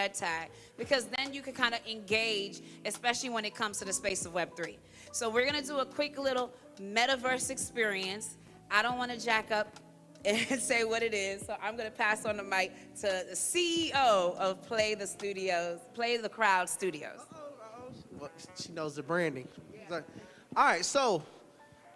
tag, because then you can kind of engage, especially when it comes to the space of Web3. So we're gonna do a quick little metaverse experience. I don't want to jack up and say what it is, so I'm gonna pass on the mic to the CEO of Play the Crowd Studios. Well, she knows the branding. All right, so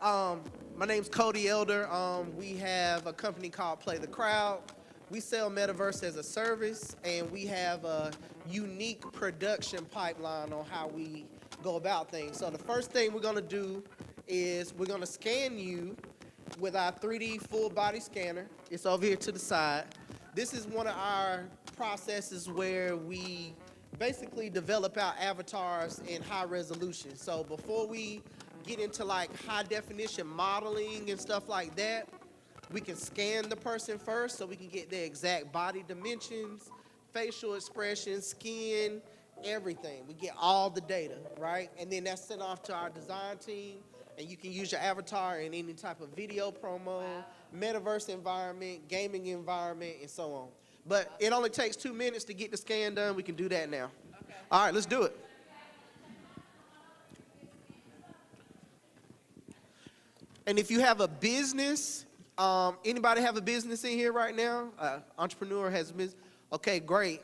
my name's Cody Elder. We have a company called Play the Crowd. We sell metaverse as a service, and we have a unique production pipeline on how we go about things. So the first thing we're gonna do is we're gonna scan you with our 3D full body scanner. It's over here to the side. This is one of our processes where we basically develop our avatars in high resolution. So before we get into like high definition modeling and stuff like that, we can scan the person first so we can get their exact body dimensions, facial expressions, skin, everything. We get all the data, right? And then that's sent off to our design team, and you can use your avatar in any type of video promo, metaverse environment, gaming environment, and so on. But it only takes 2 minutes to get the scan done. We can do that now. Okay. All right, let's do it. And if you have a business, anybody have a business in here right now? Entrepreneur has a business? Okay, great.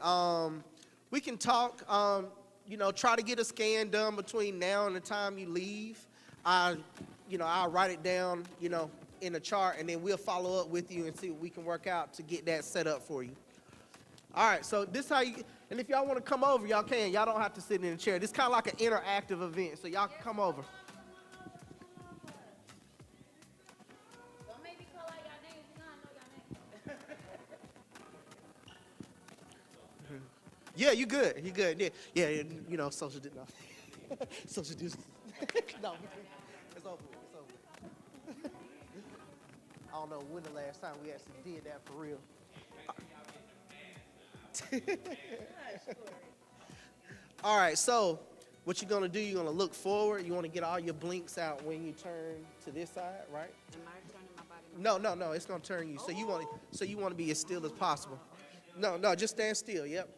We can talk, try to get a scan done between now and the time you leave. I'll write it down, in a chart, and then we'll follow up with you and see what we can work out to get that set up for you. All right, so this is how you, and if y'all want to come over, y'all can. Y'all don't have to sit in a chair. This is kind of like an interactive event, so y'all can come over. Don't make me call out your names, you know I know your name. Yeah, you good. You good. Yeah, social distance. Social distance. No, it's over. It's over. I don't know when the last time we actually did that for real. All right, so what you're gonna do, you're gonna look forward. You wanna get all your blinks out when you turn to this side, right? Am I turning my body? No, it's gonna turn you. So you wanna be as still as possible. No, just stand still, yep.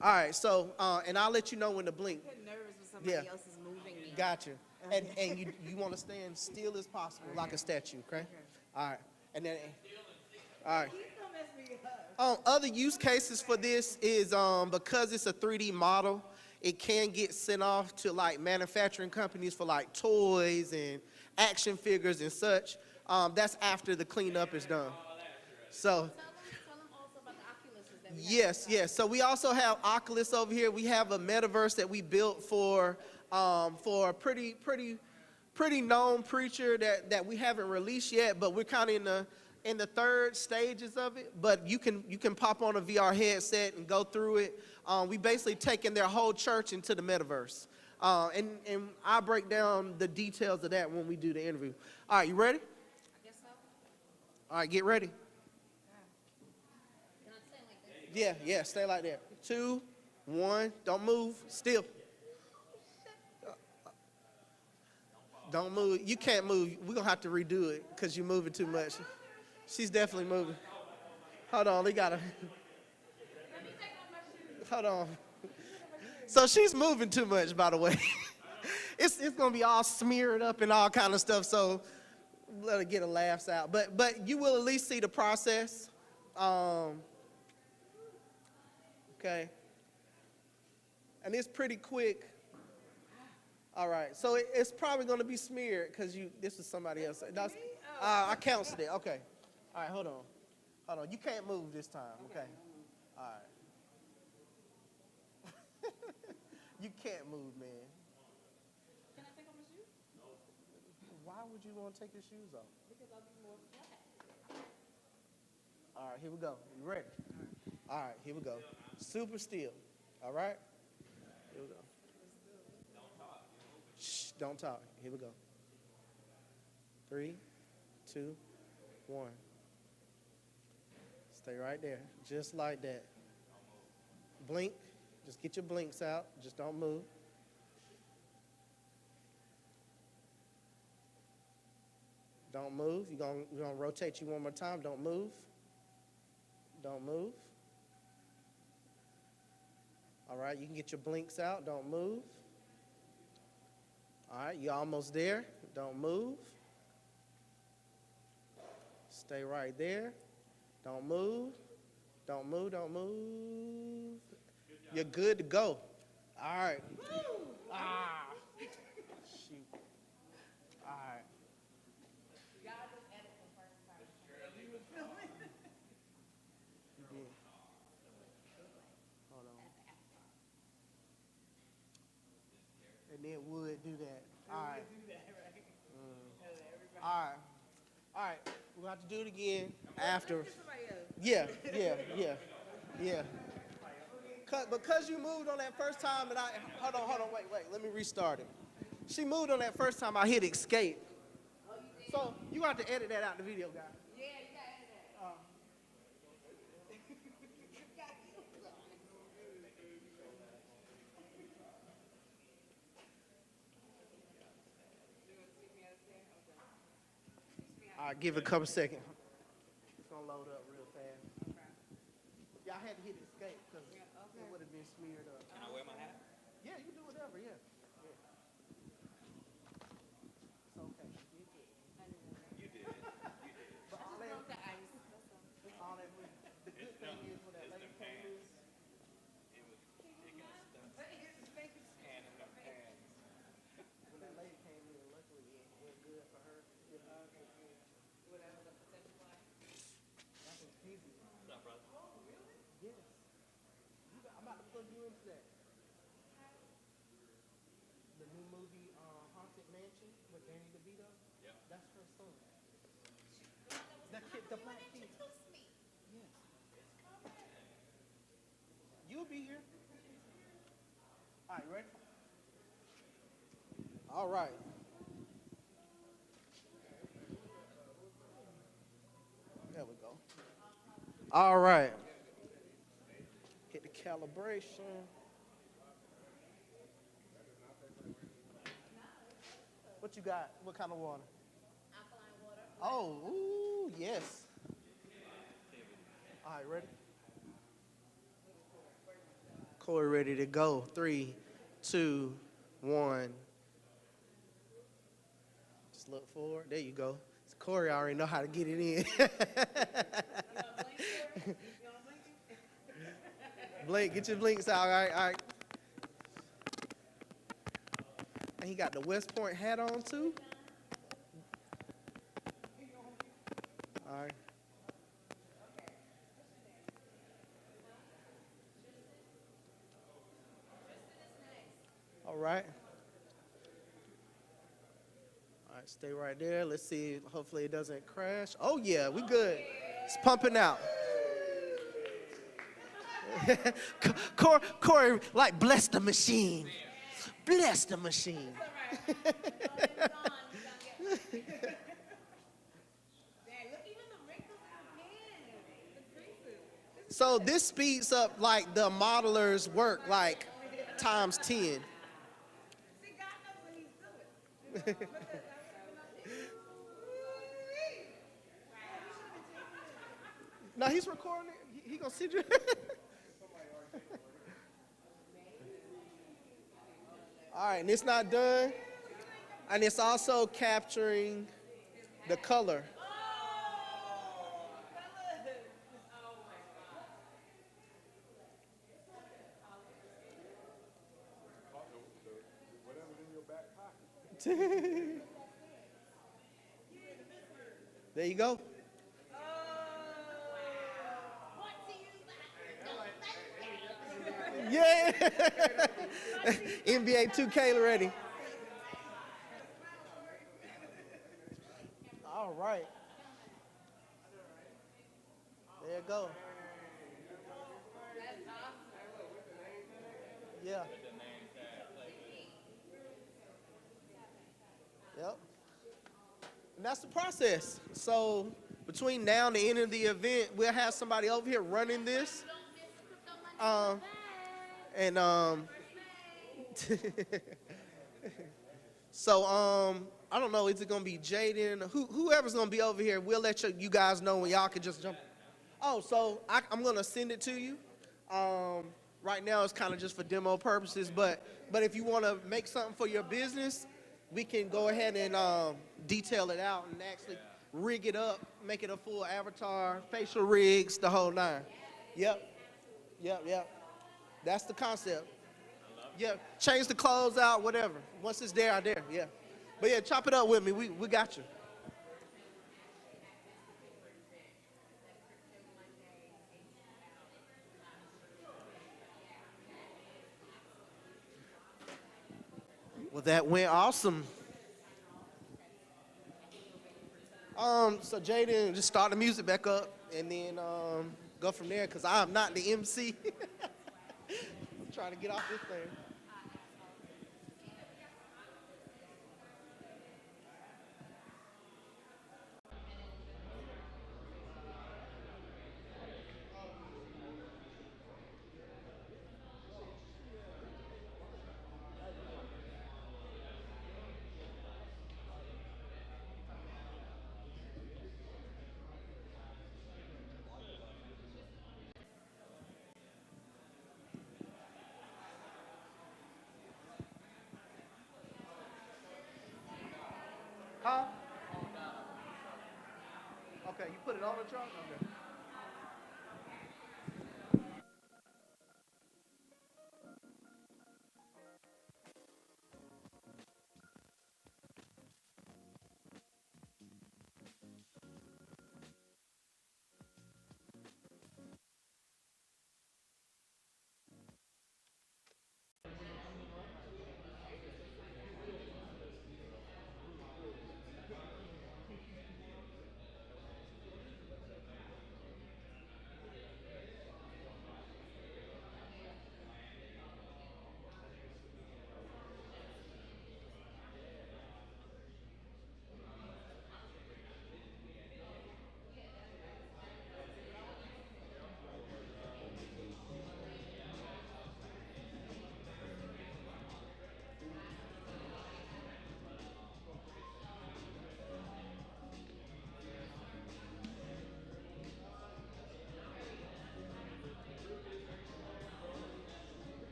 All right, so, and I'll let you know when to blink. I get nervous when somebody else is moving me. Gotcha. And you wanna stand still as possible, like a statue, okay? All right, and then, all right. Other use cases for this is because it's a 3D model, it can get sent off to like manufacturing companies for like toys and action figures and such. That's after the cleanup is done. So, Tell them also about the Oculuses that we have. yes. So we also have Oculus over here. We have a metaverse that we built for a pretty known preacher that we haven't released yet, but we're kind of in the third stages of it. But you can pop on a VR headset and go through it. We basically taken their whole church into the metaverse. And I'll break down the details of that when we do the interview. All right, you ready? I guess so. All right, get ready. Can I stay like this? Yeah, stay like that. 2, 1, don't move, still. Don't move, you can't move. We're gonna have to redo it because you're moving too much. She's definitely moving. Hold on, we gotta. Hold on. So she's moving too much, by the way. It's gonna be all smeared up and all kind of stuff, so let her get her laughs out. But you will at least see the process. Okay. And it's pretty quick. All right, so it's probably gonna be smeared because this is somebody else. I counted it, okay. All right, hold on. You can't move this time, okay? All right. You can't move, man. Can I take off my shoes? Why would you want to take your shoes off? Because I'll be more flat. All right, here we go. You ready? All right, here we go. Super still. All right? Here we go. Shh, don't talk. Here we go. 3, 2, 1. Stay right there, just like that. Blink. Just get your blinks out. Just don't move. Don't move. We're gonna rotate you one more time. Don't move. Don't move. All right, you can get your blinks out. Don't move. All right, you're almost there. Don't move. Stay right there. Don't move. Don't move. Don't move. You're good to go. All right. Ah. Shoot. All right. You did. Hold on. And then would do that. All right. All right. All right. We'll have to do it again after. Yeah. Because you moved on that first time, and hold on, wait. Let me restart it. She moved on that first time. I hit escape. So you have to edit that out in the video, guys. Yeah, you gotta edit that. All right, give it a couple seconds. It's gonna load up real fast. Yeah, I had to hit escape because it would have been smeared up. Can I wear my hat? Yeah, you can do whatever. Yeah. It's okay. You did. But all that, the good thing is when that lady came in. It was chicken stuff. And in the pants. When that lady came in, luckily it went good for her. That was busy. What's up, brother? Yes. I'm about to plug you into that. The new movie, Haunted Mansion with Danny DeVito. Yep. That's her son. That kid, the black kid. Yes. You'll be here. All right, ready? All right. There we go. All right. Hit the calibration. What you got? What kind of water? Alkaline water. Oh, ooh, yes. All right, ready? Corey ready to go. 3, 2, 1. Just look forward. There you go. So Corey already know how to get it in. Blink, get your blinks out. All right. And he got the West Point hat on too. All right. All right. All right, stay right there. Let's see. Hopefully it doesn't crash. Oh yeah, we good. It's pumping out. Corey, like, bless the machine. Bless the machine. So this speeds up like the modeler's work like times 10. No, he's recording it. He gonna see you. All right, and it's not done. And it's also capturing the color. There you go. Yeah. NBA 2K ready. All right. There you go. Yeah. Yep. And that's the process. So between now and the end of the event, we'll have somebody over here running this. So I don't know, is it gonna be Jaden? Whoever's gonna be over here, we'll let you guys know when y'all can just jump. Oh, so I'm gonna send it to you. Right now, it's kind of just for demo purposes, but if you want to make something for your business, we can go ahead and detail it out and actually rig it up, make it a full avatar, facial rigs, the whole nine. Yep, yep. That's the concept. Yeah, change the clothes out, whatever. Once it's there, I there. Yeah, but yeah, chop it up with me. We got you. Well, that went awesome. So Jaden, just start the music back up and then go from there, cause I'm not the MC. I'm trying to get off this thing. Huh? Okay, you put it on the truck? Okay.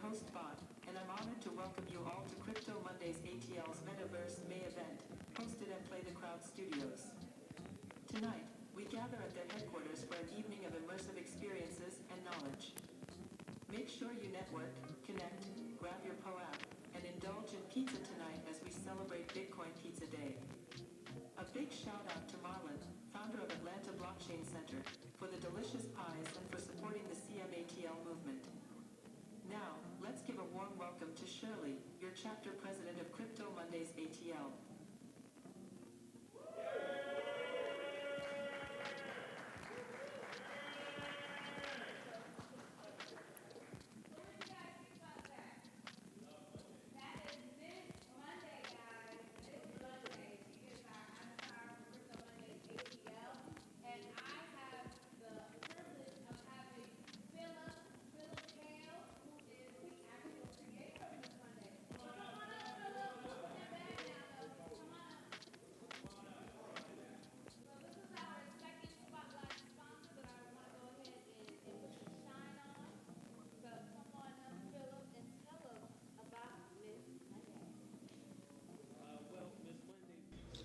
host Bot, and I'm honored to welcome you all to Crypto Mondays ATL's Metaverse May event, hosted at Play the Crowd Studios. Tonight, we gather at their headquarters for an evening of immersive experiences and knowledge. Make sure you network, connect, grab your POAP, and indulge in pizza tonight as we celebrate Bitcoin Pizza Day. A big shout out to Marlon, founder of Atlanta Blockchain Center, for the delicious pies and for supporting the CMATL movement. Now, let's give a warm welcome to Shirley, your chapter president of Crypto Mondays ATL.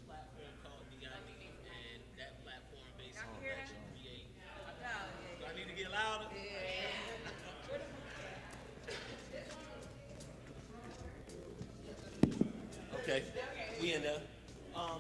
Platform called DID, and that platform basically lets you create. Do I need to get louder? Okay, we in there.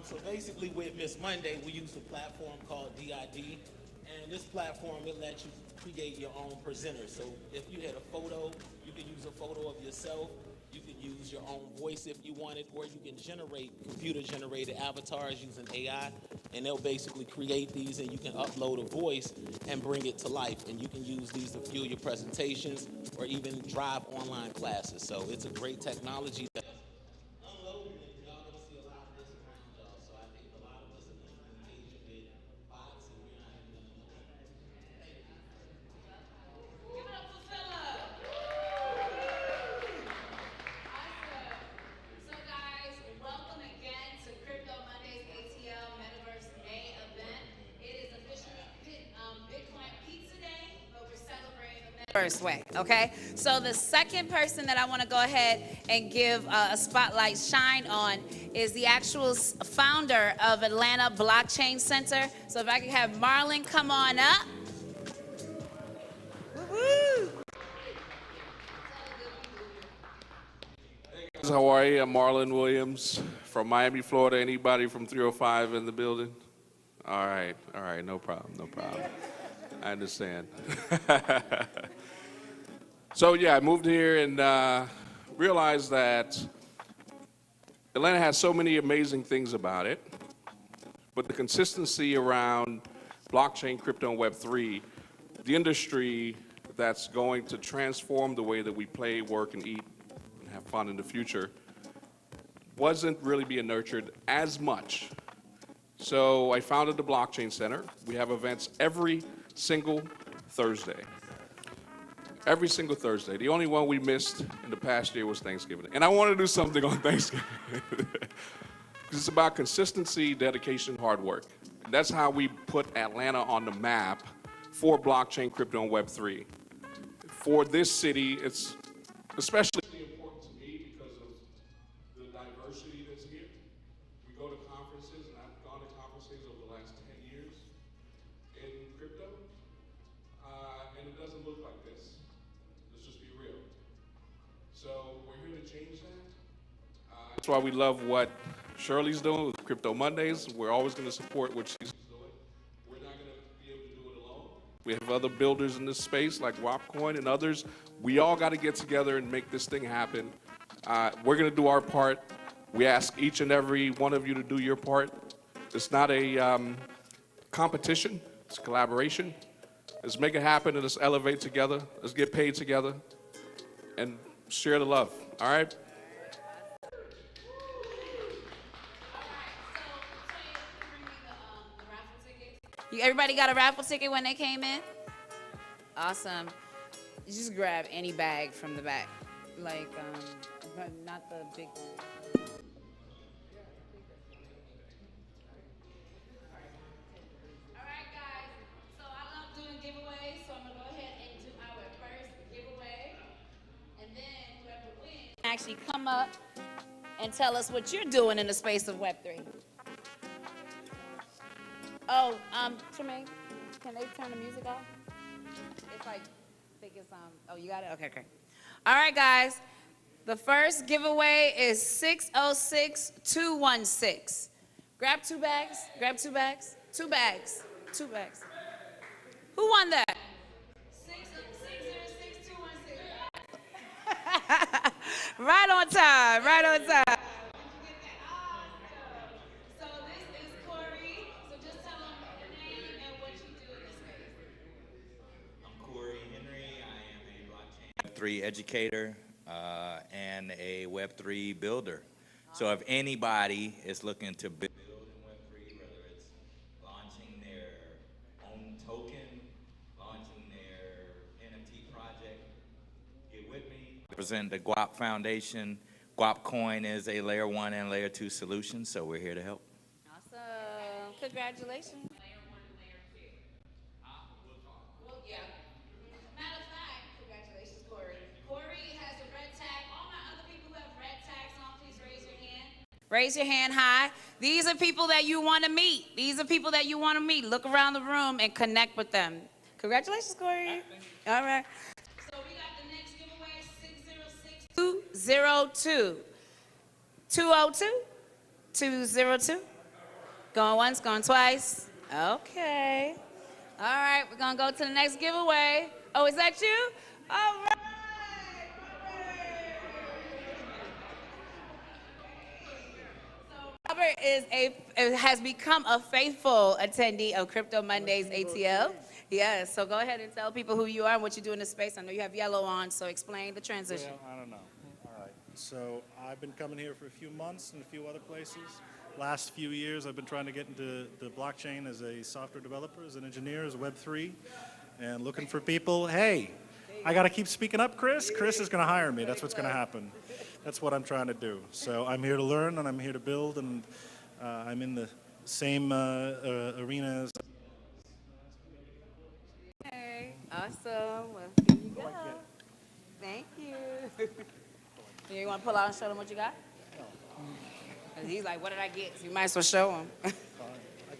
So basically with Miss Monday, we use a platform called DID, and this platform, it lets you create your own presenter. So if you had a photo, you can use a photo of yourself. You can use your own voice if you wanted, or you can generate computer-generated avatars using AI, and they'll basically create these, and you can upload a voice and bring it to life. And you can use these to fuel your presentations or even drive online classes. So it's a great technology. Unloading it, y'all don't see a lot of this around y'all. So I think a lot of us are going to engage with bots, and we're not even going to know. Thank you. Give it up for Philip. Awesome. So guys, welcome again to Crypto Mondays ATL Metaverse May event. It is officially Bitcoin Pizza Day, but we're celebrating the Metaverse way, okay? So the second person that I want to go ahead and give a spotlight shine on is the actual founder of Atlanta Blockchain Center. So if I could have Marlon come on up. Woo-hoo. How are you? I'm Marlon Williams from Miami, Florida. Anybody from 305 in the building? All right, no problem. I understand. So yeah, I moved here and realized that Atlanta has so many amazing things about it, but the consistency around blockchain, crypto, and Web3, the industry that's going to transform the way that we play, work, and eat, and have fun in the future, wasn't really being nurtured as much. So I founded the Blockchain Center. We have events every single Thursday. Every single Thursday. The only one we missed in the past year was Thanksgiving. And I want to do something on Thanksgiving. It's about consistency, dedication, hard work. And that's how we put Atlanta on the map for blockchain, crypto, and Web3. For this city, it's especially important to me because of the diversity that's here. We go to conferences, and I've gone to conferences over the last 10 years in crypto, and it doesn't look like this. Let's just be real. So we're here to change that. That's why we love what Shirley's doing with Crypto Mondays. We're always going to support what she's doing. We're not going to be able to do it alone. We have other builders in this space like Wapcoin and others. We all got to get together and make this thing happen. We're going to do our part. We ask each and every one of you to do your part. It's not a competition. It's a collaboration. Let's make it happen and let's elevate together. Let's get paid together and share the love. All right? Everybody got a raffle ticket when they came in? Awesome. You just grab any bag from the back. Like, not the big one. All right, guys. So I love doing giveaways, so I'm going to go ahead and do our first giveaway. And then actually come up and tell us what you're doing in the space of Web3. Oh, Tremaine, can they turn the music off? It's like, I think it's, oh, you got it? Okay, great. All right, guys. The first giveaway is 606216. Grab 2 bags, grab 2 bags, 2 bags, 2 bags. Who won that? 606216. Right on time, right on time. Did you get that? Awesome. So this is Corey. So just tell them your name and what you do in this space. I'm Corey Henry. I am a blockchain Web3 educator and a Web3 builder. So if anybody is looking to build in Web3, whether it's launching their own token, launching their NFT project, get with me. I represent the Guap Foundation. Guap Coin is a layer 1 and layer 2 solution, so we're here to help. Awesome. Congratulations. Well, yeah. Matter of fact, congratulations, Corey. Corey has a red tag. All my other people who have red tags on, please raise your hand. Raise your hand high. These are people that you want to meet. These are people that you want to meet. Look around the room and connect with them. Congratulations, Corey. All right. So we got the next giveaway, 606202. 202? 202? Going once, going twice. Okay. All right, we're going to go to the next giveaway. Oh, is that you? All right. Robert has become a faithful attendee of Crypto Mondays ATL. Yes, so go ahead and tell people who you are and what you do in the space. I know you have yellow on, so explain the transition. Well, I don't know. All right. So I've been coming here for a few months and a few other places. Last few years, I've been trying to get into the blockchain as a software developer, as an engineer, as Web3, and looking for people. Hey, I got to keep speaking up, Chris. Chris is going to hire me. That's what's going to happen. That's what I'm trying to do. So I'm here to learn, and I'm here to build, and I'm in the same arena as. Okay, awesome. Well, here you go. Thank you. You want to pull out and show them what you got? Because he's like, what did I get? So you might as well show him. I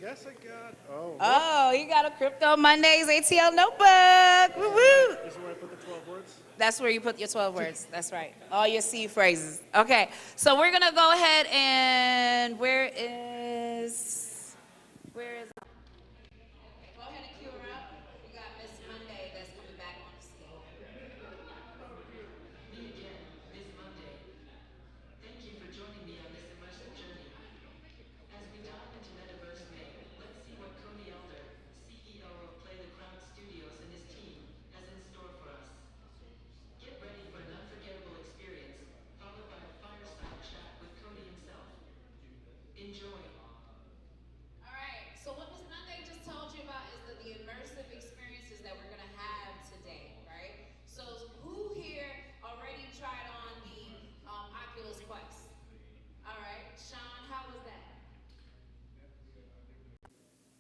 guess I got. Oh, you got a Crypto Mondays ATL notebook. Woo woo. This is where I put the 12 words? That's where you put your 12 words. That's right. All your C phrases. Okay, so we're going to go ahead and where is. Go ahead and cue her up. We got Miss Monday that's coming back on the scene. Me again, Ms. Monday. Thank you for joining me on this immersive journey. As we dive into Metaverse May, let's see what Cody Elder, CEO of Play the Crowd Studios, and his team has in store for us. Get ready for an unforgettable experience, followed by a fireside chat with Cody himself. Enjoy. All right, so what Ms. Monday just told you about is the immersive experiences that we're going to have today, right? So who here already tried on the Oculus Quest? All right, Sean, how was that?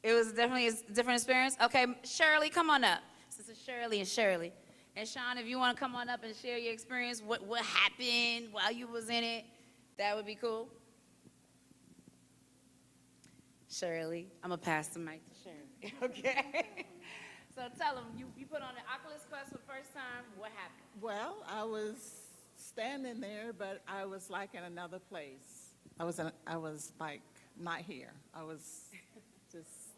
It was definitely a different experience? Okay, Shirley, come on up. This is Shirley and Shirley. And Sean, if you want to come on up and share your experience, what happened while you was in it, that would be cool. Shirley, I'm going to pass the mic to Shirley, okay? So tell them, you put on the Oculus Quest for the first time, what happened? Well, I was standing there, but I was like in another place. I was like not here. I was just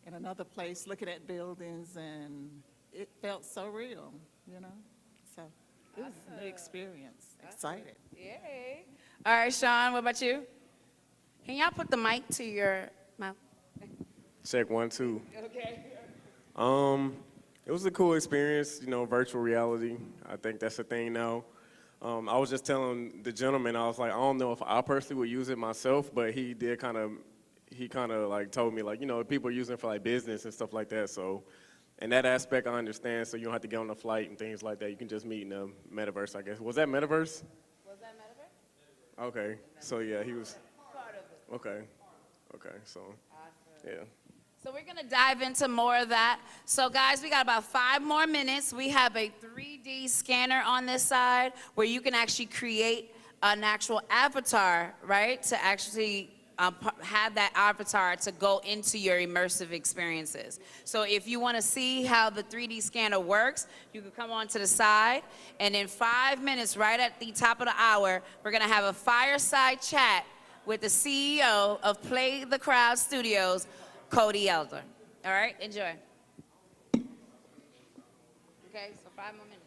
in another place looking at buildings, and it felt so real, you know? So it was a new experience. Excited. Yay. All right, Sean, what about you? Can y'all put the mic to your mouth? Check 1, 2. Okay. It was a cool experience, you know, virtual reality. I think that's a thing now. I was just telling the gentleman, I was like, I don't know if I personally would use it myself, but he kind of like told me, like, you know, people are using it for like business and stuff like that. So in that aspect, I understand. So you don't have to get on a flight and things like that. You can just meet in the metaverse, I guess. Was that metaverse? Was that metaverse? Okay. So yeah, he was. Part of it. Okay. Okay. So yeah. So we're gonna dive into more of that. So guys, we got about 5 more minutes. We have a 3D scanner on this side where you can actually create an actual avatar, right? To actually have that avatar to go into your immersive experiences. So if you want to see how the 3D scanner works, you can come on to the side, and in 5 minutes, right at the top of the hour, we're going to have a fireside chat with the CEO of Play the Crowd Studios, Cody Elder. All right, enjoy. Okay, so 5 more minutes.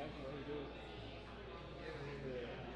exactly what he did. Yeah.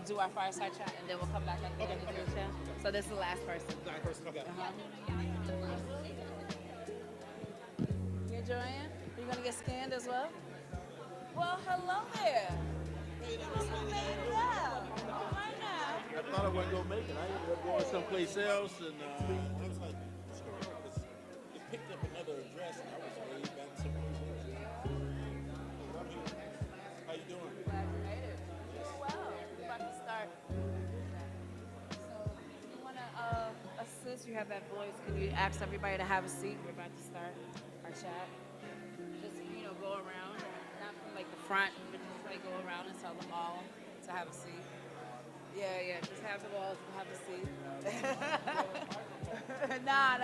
do our fireside chat, and then we'll come back at the end and do the chat. So this is the last person. Last person, okay. Yeah, Joanne, are you gonna get scanned as well? Well, hello there. You must have made it up. Right now. I thought I wasn't gonna make it. I ended up going someplace else, and I was like, it picked up another address, and I was way back someplace else. I'm here. How you doing? Glad you made it. Doing well. We're about to start. So, you want to assist? You have that voice. Can you ask everybody to have a seat? We're about to start our chat. Just, go around. Not from like the front, but just like go around and tell them all to have a seat. Yeah. Just have them all have a seat. Nah.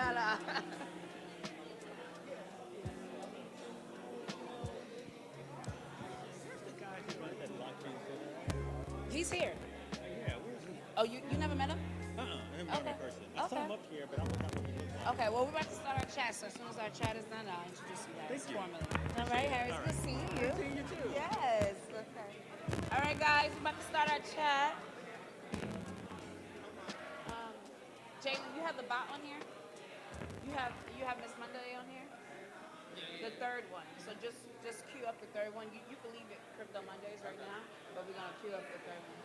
He's here. yeah, where's he? Oh, you never met him? I haven't met him in person. I saw him up here, but I was not looking at him. Okay, well, we're about to start our chat, so as soon as our chat is done, I'll introduce you guys Thank you. formally. All right, Harry, it's good seeing you. Good seeing you too. Yes. Okay. All right, guys, we're about to start our chat. Jalen, you have the bot on here? You have Miss Monday on here? The third one. So just queue up the third one. You can leave it Crypto Mondays right now, but we're gonna queue up the third one.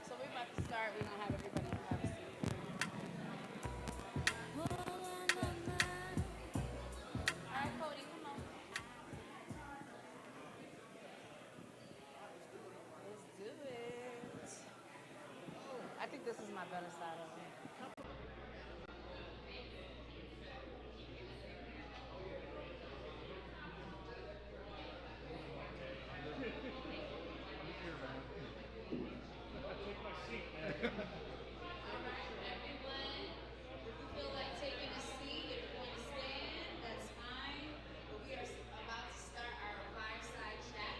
So we're about to start. We're gonna have everybody have a seat. All right, Cody, come on. Let's do it. I think this is my better side of it. Feel like taking a seat. If you want to stand, that's fine. But we are about to start our fireside chat.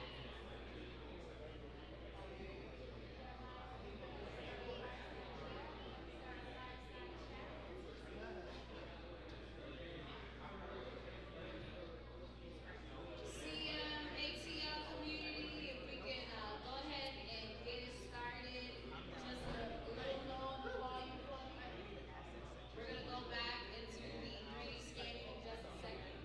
ATL community, if we can go ahead and get it started. Just a little low on the volume for me. We're going to go back into the 3D scanning in just a second.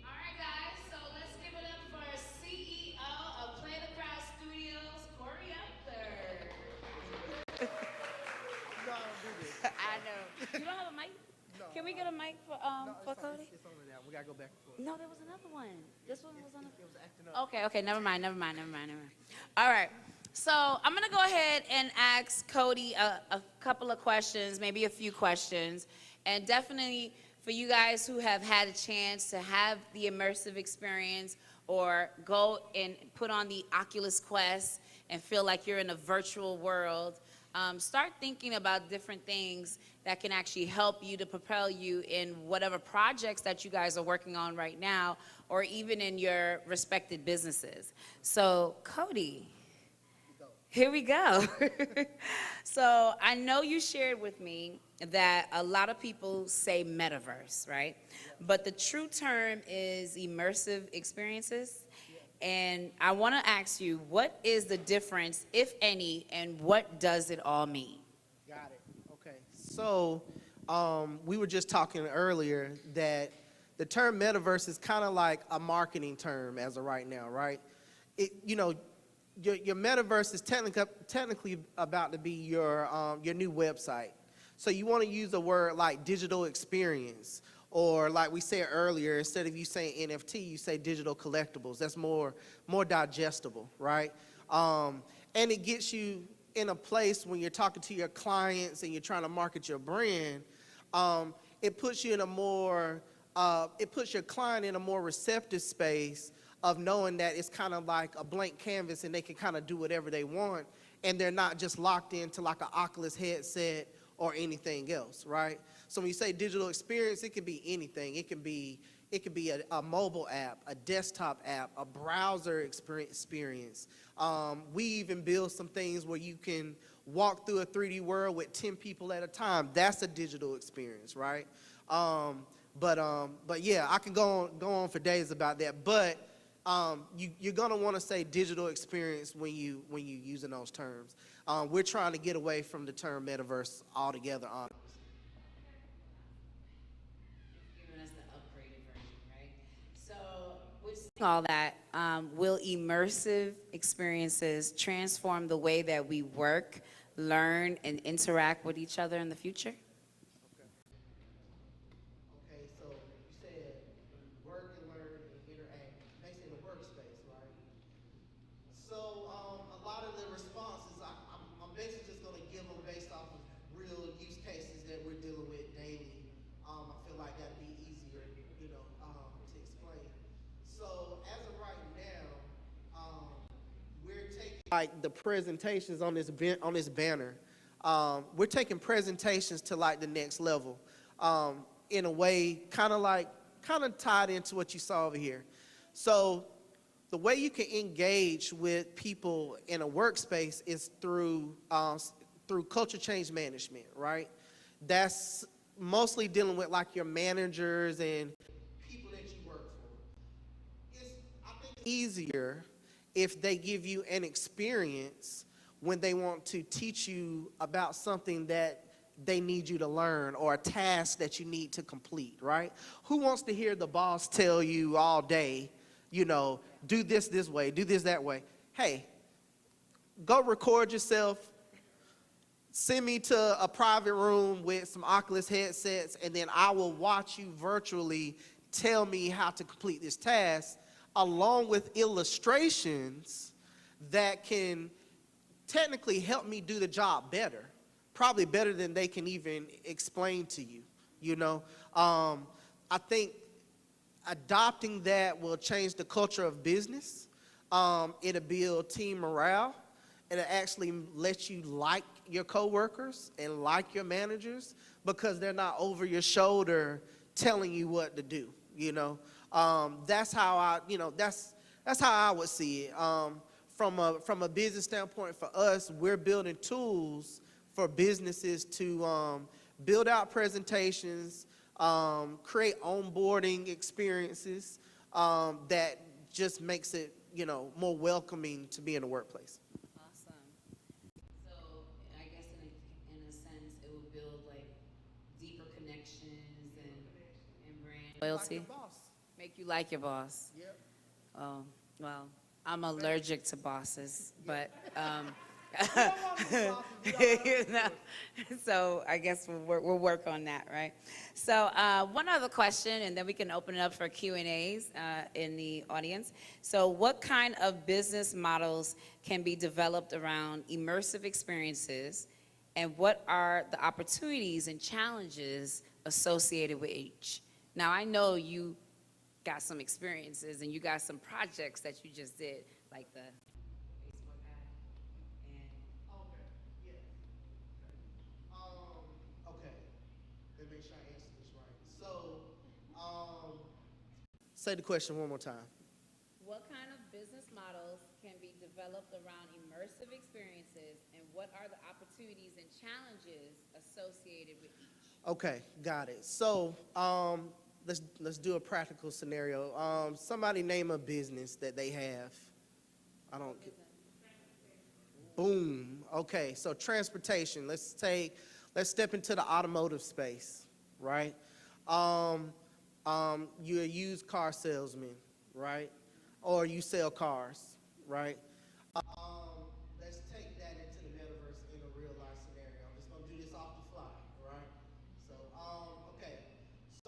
All right, guys, so let's give it up for CEO of Play the Crowd Studios, Corey Upler. I know. You don't have a mic? No. Can we get a mic for Cody? It's only that. We gotta go back and forth. No, there was another one. This one was on the. It was acting up. Okay, never mind. All right. So I'm gonna go ahead and ask Cody a couple of questions, maybe a few questions, and definitely for you guys who have had a chance to have the immersive experience or go and put on the Oculus Quest and feel like you're in a virtual world, start thinking about different things that can actually help you to propel you in whatever projects that you guys are working on right now, or even in your respected businesses. So, Cody, here we go. So, I know you shared with me that a lot of people say metaverse, right? But the true term is immersive experiences. And I want to ask you, what is the difference, if any, and what does it all mean? Got it. Okay. So we were just talking earlier that the term metaverse is kind of like a marketing term as of right now, right? Your metaverse is technically about to be your new website. So you want to use a word like digital experience, or like we said earlier, instead of you saying NFT, you say digital collectibles. That's more digestible, right? And it gets you in a place when you're talking to your clients and you're trying to market your brand. It puts you in a more, it puts your client in a more receptive space of knowing that it's kind of like a blank canvas and they can kind of do whatever they want, and they're not just locked into like an Oculus headset or anything else, right? So when you say digital experience, it can be anything. It can be a mobile app, a desktop app, a browser experience. We even build some things where you can walk through a 3D world with 10 people at a time. That's a digital experience, right? But yeah, I can go on for days about that. But you're gonna want to say digital experience when you using those terms. We're trying to get away from the term metaverse altogether. Giving us the upgraded version, right? So, with all that, will immersive experiences transform the way that we work, learn, and interact with each other in the future? Okay, so you said work and learn and interact, basically in the workspace, right? So a lot of the responses, I'm basically just going to give them based off of real use cases that we're dealing with daily. I feel like that'd be easier, to explain. So as of right now, we're taking like the presentations on this banner. We're taking presentations to like the next level. In a way, kind of tied into what you saw over here. So the way you can engage with people in a workspace is through culture change management, right? That's mostly dealing with like your managers and people that you work for. I think it's easier if they give you an experience when they want to teach you about something that they need you to learn or a task that you need to complete, right? Who wants to hear the boss tell you all day, do this way, do this that way? Hey, go record yourself, send me to a private room with some Oculus headsets, and then I will watch you virtually tell me how to complete this task, along with illustrations that can technically help me do the job better. Probably better than they can even explain to you, I think adopting that will change the culture of business. It'll build team morale. It'll actually let you like your coworkers and like your managers because they're not over your shoulder telling you what to do, That's how that's how I would see it. From a business standpoint for us, we're building tools for businesses to build out presentations, create onboarding experiences that just makes it, more welcoming to be in the workplace. Awesome. So, I guess in a sense, it will build like deeper connections and brand loyalty. Like your boss. Make you like your boss. Yep. Oh, well, I'm allergic to bosses, but so I guess we'll work on that, right? So one other question, and then we can open it up for Q&As in the audience. So what kind of business models can be developed around immersive experiences, and what are the opportunities and challenges associated with each? Now, I know you got some experiences and you got some projects that you just did, like the Facebook ad. Okay, yeah. Okay. Let me make sure I answer this right. So, say the question one more time. What kind of business models can be developed around immersive experiences, and what are the opportunities and challenges associated with each? Okay, got it. So, let's do a practical scenario. Somebody name a business that they have. I don't. Boom. Okay, so transportation. Let's step into the automotive space, right? You're a used car salesman, right? Or you sell cars, right? Let's take that into the metaverse in a real life scenario. I'm just gonna do this off the fly, right? So, okay.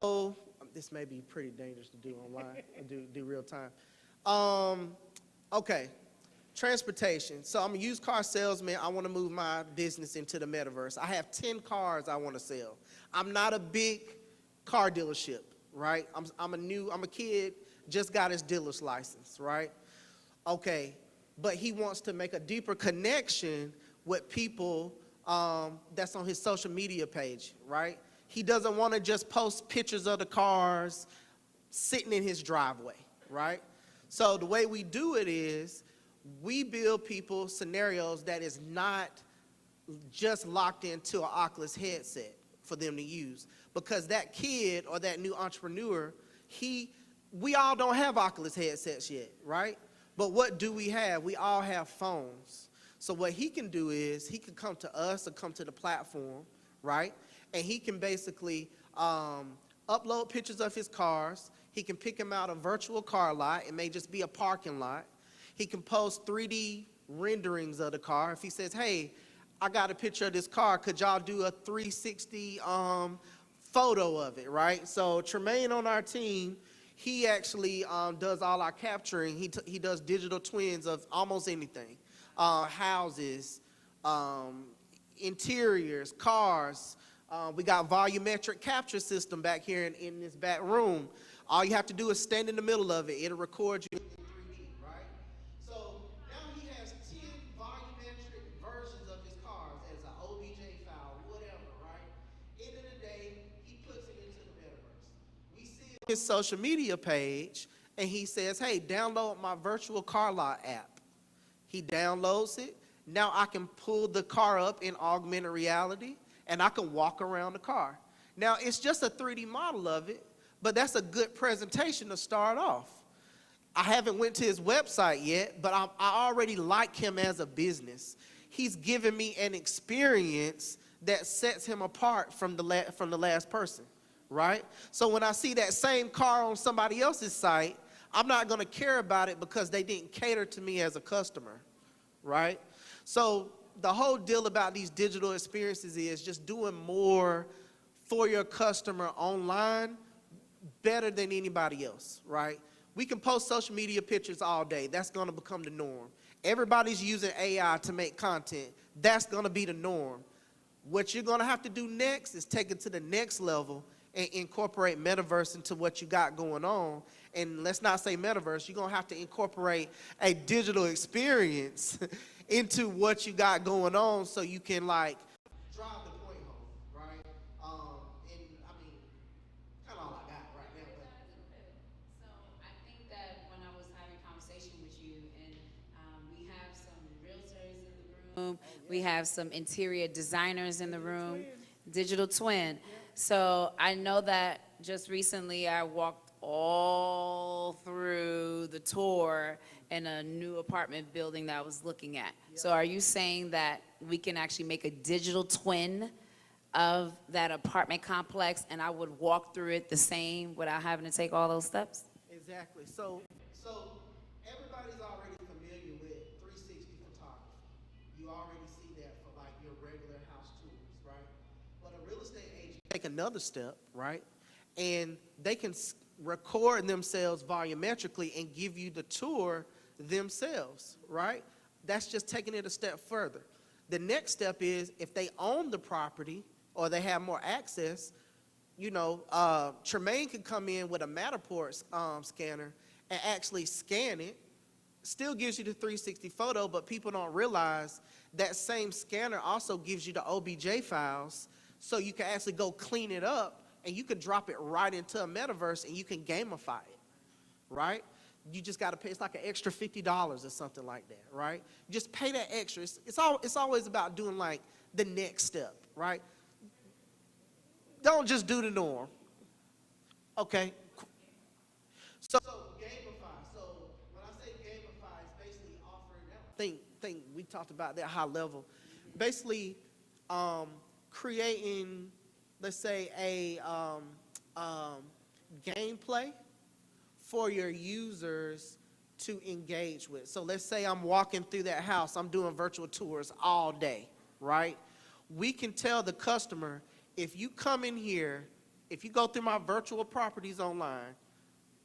So this may be pretty dangerous to do online, do real time. Okay. Transportation. So I'm a used car salesman. I want to move my business into the metaverse. I have 10 cars I want to sell. I'm not a big car dealership, right? I'm a kid, just got his dealer's license, right? Okay, but he wants to make a deeper connection with people that's on his social media page, right? He doesn't want to just post pictures of the cars sitting in his driveway, right? So the way we do it is we build people scenarios that is not just locked into an Oculus headset. for them to use. Because that kid or that new entrepreneur, we all don't have Oculus headsets yet, right? But what do we have? We all have phones. So what he can do is he can come to us or come to the platform, right? And he can basically upload pictures of his cars. He can pick him out a virtual car lot. It may just be a parking lot. He can post 3D renderings of the car. If he says, hey, I got a picture of this car, could y'all do a 360 photo of it, right? So Tremaine on our team, he actually does all our capturing. He does digital twins of almost anything. Houses, interiors, cars. We got volumetric capture system back here in this back room. All you have to do is stand in the middle of it. It'll record you in 3D, right? So now he has 10 volumetric versions of his cars as an OBJ file, whatever, right? End of the day, he puts it into the metaverse. We see his social media page, and he says, hey, download my virtual car lot app. He downloads it. Now I can pull the car up in augmented reality, and I can walk around the car. Now, it's just a 3D model of it, but that's a good presentation to start off. I haven't went to his website yet, but I already like him as a business. He's given me an experience that sets him apart from the last person, right? So when I see that same car on somebody else's site, I'm not going to care about it because they didn't cater to me as a customer, right? So the whole deal about these digital experiences is just doing more for your customer online better than anybody else, right? We can post social media pictures all day. That's going to become the norm. Everybody's using AI to make content. That's going to be the norm. What you're going to have to do next is take it to the next level and incorporate metaverse into what you got going on. And let's not say metaverse, you're going to have to incorporate a digital experience into what you got going on so you can like drive the point home, right? And I mean, kind of all I got right now. So I think that when I was having a conversation with you, and we have some realtors in the room, we have some interior designers in the room, digital twin. So I know that just recently I walked all through the tour in a new apartment building that I was looking at. So are you saying that we can actually make a digital twin of that apartment complex and I would walk through it the same without having to take all those steps? Exactly. So everybody's already familiar with 360 photography. You already see that for like your regular house tours, right? But a real estate agent take another step, right? And they can record themselves volumetrically and give you the tour themselves, right? That's just taking it a step further. The next step is if they own the property or they have more access, you know, Tremaine can come in with a Matterport scanner and actually scan it. Still gives you the 360 photo, but people don't realize that same scanner also gives you the OBJ files, so you can actually go clean it up and you can drop it right into a metaverse and you can gamify it, right? You just got to pay, it's like an extra $50 or something like that, right? Just pay that extra. It's always about doing like the next step, right? Don't just do the norm. Okay. So gamify. So when I say gamify, it's basically offering. Think we talked about that high level. Basically, creating, let's say, a gameplay for your users to engage with. So let's say I'm walking through that house, I'm doing virtual tours all day, right? We can tell the customer, if you come in here, if you go through my virtual properties online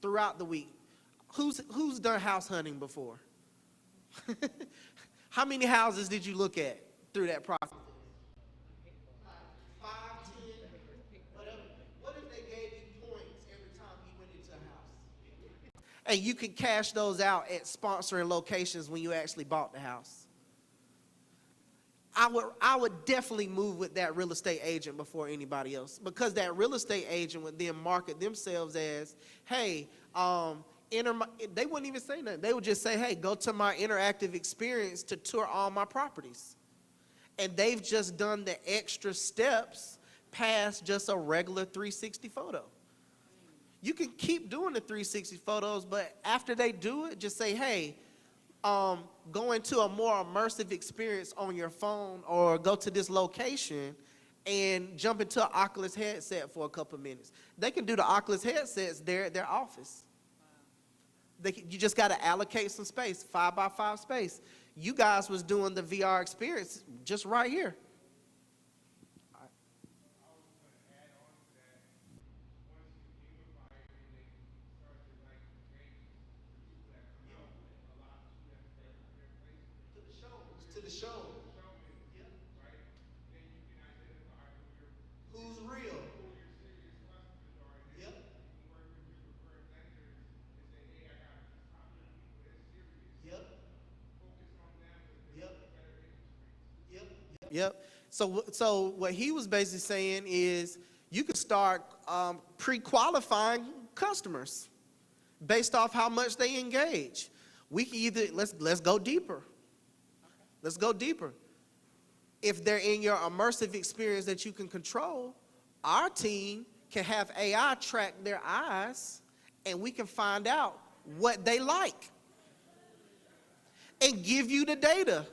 throughout the week, who's done house hunting before? How many houses did you look at through that process? 5, 10, whatever. What if they gave you points every time you went into a house? And you can cash those out at sponsoring locations when you actually bought the house. I would definitely move with that real estate agent before anybody else, because that real estate agent would then market themselves as, hey, they wouldn't even say nothing. They would just say, hey, go to my interactive experience to tour all my properties. And they've just done the extra steps past just a regular 360 photo. You can keep doing the 360 photos, but after they do it, just say, hey, go into a more immersive experience on your phone or go to this location and jump into an Oculus headset for a couple of minutes. They can do the Oculus headsets there at their office. You just got to allocate some space, 5x5 space. You guys was doing the VR experience just right here. To the show. Yep. Who's real? Yep. Yep. Yep. Yep. Yep. So what he was basically saying is you could start pre-qualifying customers based off how much they engage. We can either let's go deeper. Let's go deeper. If they're in your immersive experience that you can control, our team can have AI track their eyes and we can find out what they like and give you the data.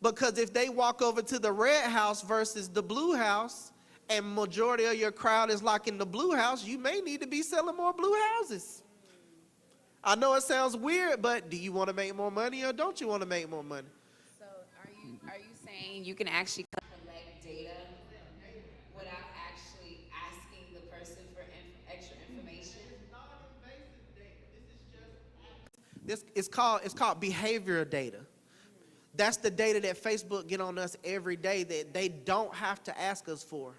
Because if they walk over to the red house versus the blue house and majority of your crowd is like in the blue house, you may need to be selling more blue houses. I know it sounds weird, but do you want to make more money or don't you want to make more money? So are you saying you can actually collect data without actually asking the person for extra information? It's non-invasive data. This is just it's called behavioral data. That's the data that Facebook get on us every day that they don't have to ask us for.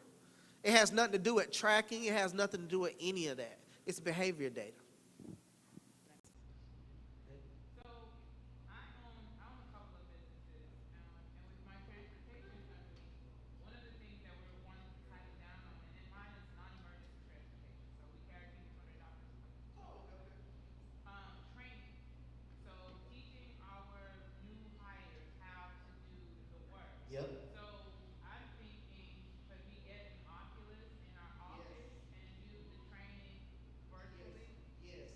It has nothing to do with tracking. It has nothing to do with any of that. It's behavior data. Yep. Yes.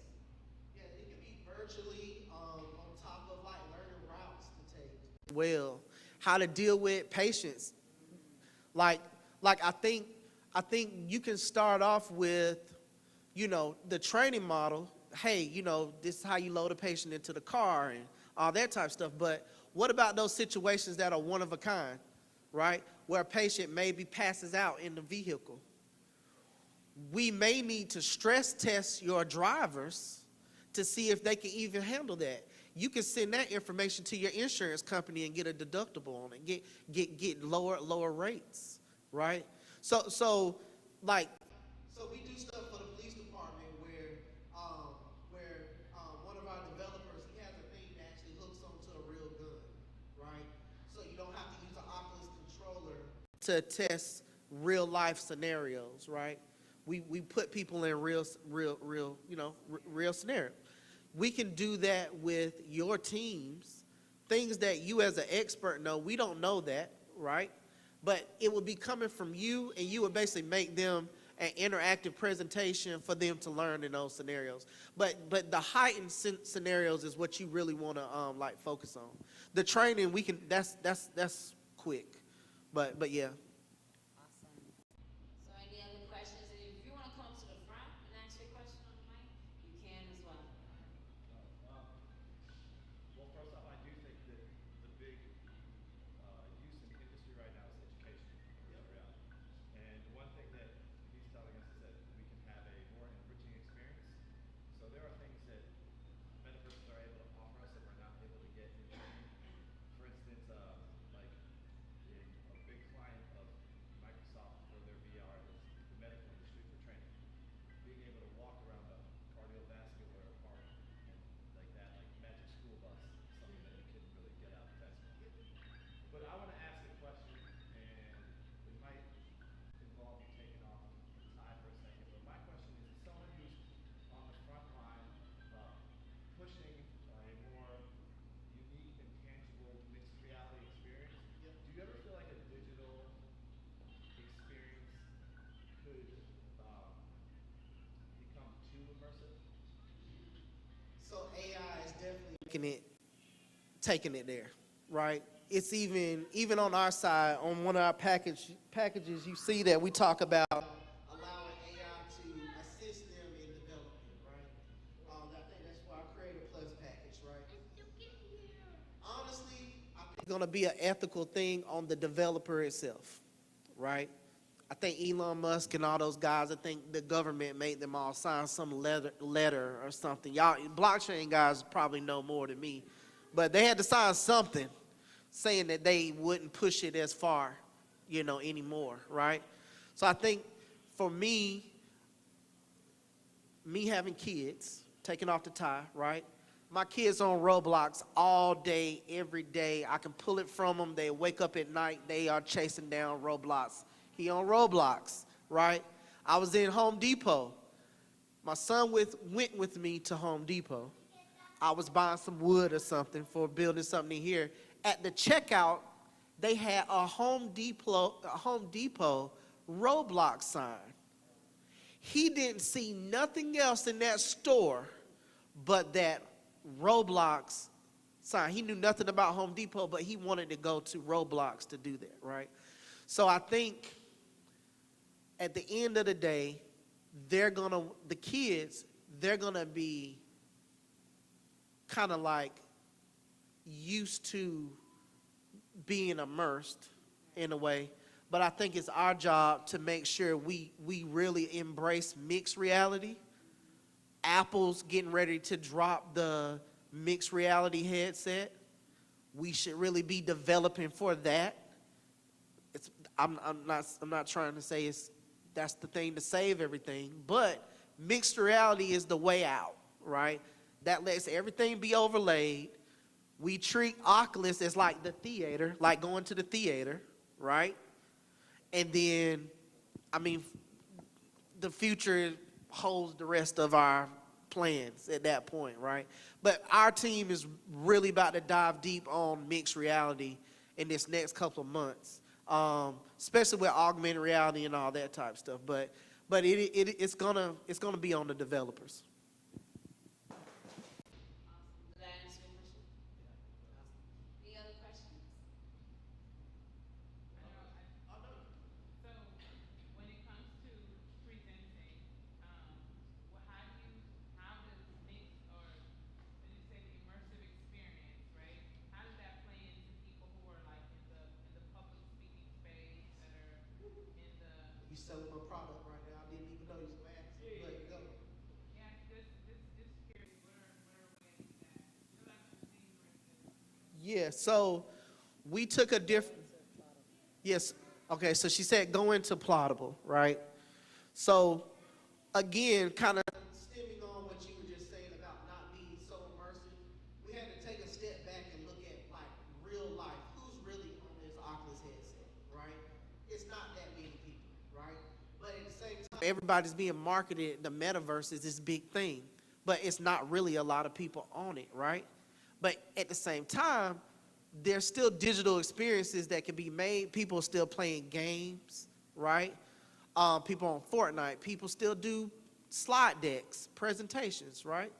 Yeah, it can be virtually on top of like learning routes to take. Well, how to deal with patients. Like, like I think you can start off with, the training model. Hey, this is how you load a patient into the car and all that type of stuff. But what about those situations that are one of a kind, right? Where a patient maybe passes out in the vehicle. We may need to stress test your drivers to see if they can even handle that. You can send that information to your insurance company and get a deductible on it, get lower rates, right? So like so we do stuff for the police department where one of our developers, he has a thing that actually hooks onto a real gun, right? So you don't have to use an Oculus controller to test real life scenarios, right? We put people in real real scenario. We can do that with your teams, things that you as an expert know. We don't know that, right? But it would be coming from you, and you would basically make them an interactive presentation for them to learn in those scenarios. But the heightened scenarios is what you really want to like focus on. The training we can that's quick, but yeah. Awesome. So any other questions? And if you want to come up to the front and ask your question on the mic, you can as well. Well, first off, I do think that the big use in the industry right now is education of virtual reality. And one thing that he's telling us is that we can have a more enriching experience. So there are things that metaverses are able to offer us that we're not able to get in training. For instance, like in a big client of taking it there, right? It's even on our side, on one of our packages, you see that we talk about allowing AI to assist them in development, right? I think that's for our Creator Plus package, right? Honestly, I think it's going to be an ethical thing on the developer itself, right? I think Elon Musk and all those guys, I think the government made them all sign some letter or something. Y'all, blockchain guys probably know more than me, but they had to sign something saying that they wouldn't push it as far, anymore, right? So I think for me having kids, taking off the tie, right? My kids on Roblox all day, every day. I can pull it from them. They wake up at night. They are chasing down Roblox. He on Roblox, right? I was in Home Depot. My son went with me to Home Depot. I was buying some wood or something for building something in here. At the checkout, they had a Home Depot Roblox sign. He didn't see nothing else in that store but that Roblox sign. He knew nothing about Home Depot, but he wanted to go to Roblox to do that, right? So I think at the end of the day, they're gonna be kind of like used to being immersed in a way. But I think it's our job to make sure we really embrace mixed reality. Apple's getting ready to drop the mixed reality headset. We should really be developing for that. I'm not trying to say that's the thing to save everything, but mixed reality is the way out, right? That lets everything be overlaid. We treat Oculus as like the theater, like going to the theater, right? And then, the future holds the rest of our plans at that point, right? But our team is really about to dive deep on mixed reality in this next couple of months, especially with augmented reality and all that type of stuff. But it's gonna be on the developers. Did I answer your question? Any other questions? So when it comes to presenting, how does mix or when you say the immersive experience, right? How does that play into people who are like in the public speaking space that are in the You selling my product right now. I didn't even know you was gonna ask me, but go. yeah, just curious, what are ways that because I've seen for instance. Yeah, so we took a different. Yes. Okay, so she said go into Plottable, right? So again, kind of stemming on what you were just saying about not being so immersive, we had to take a step back and look at like real life. Who's really on this Oculus headset, right? It's not that many people, right? But at the same time, everybody's being marketed. The metaverse is this big thing, but it's not really a lot of people on it, right? But at the same time, there's still digital experiences that can be made. People are still playing games, right? People on Fortnite. People still do slide decks, presentations, right?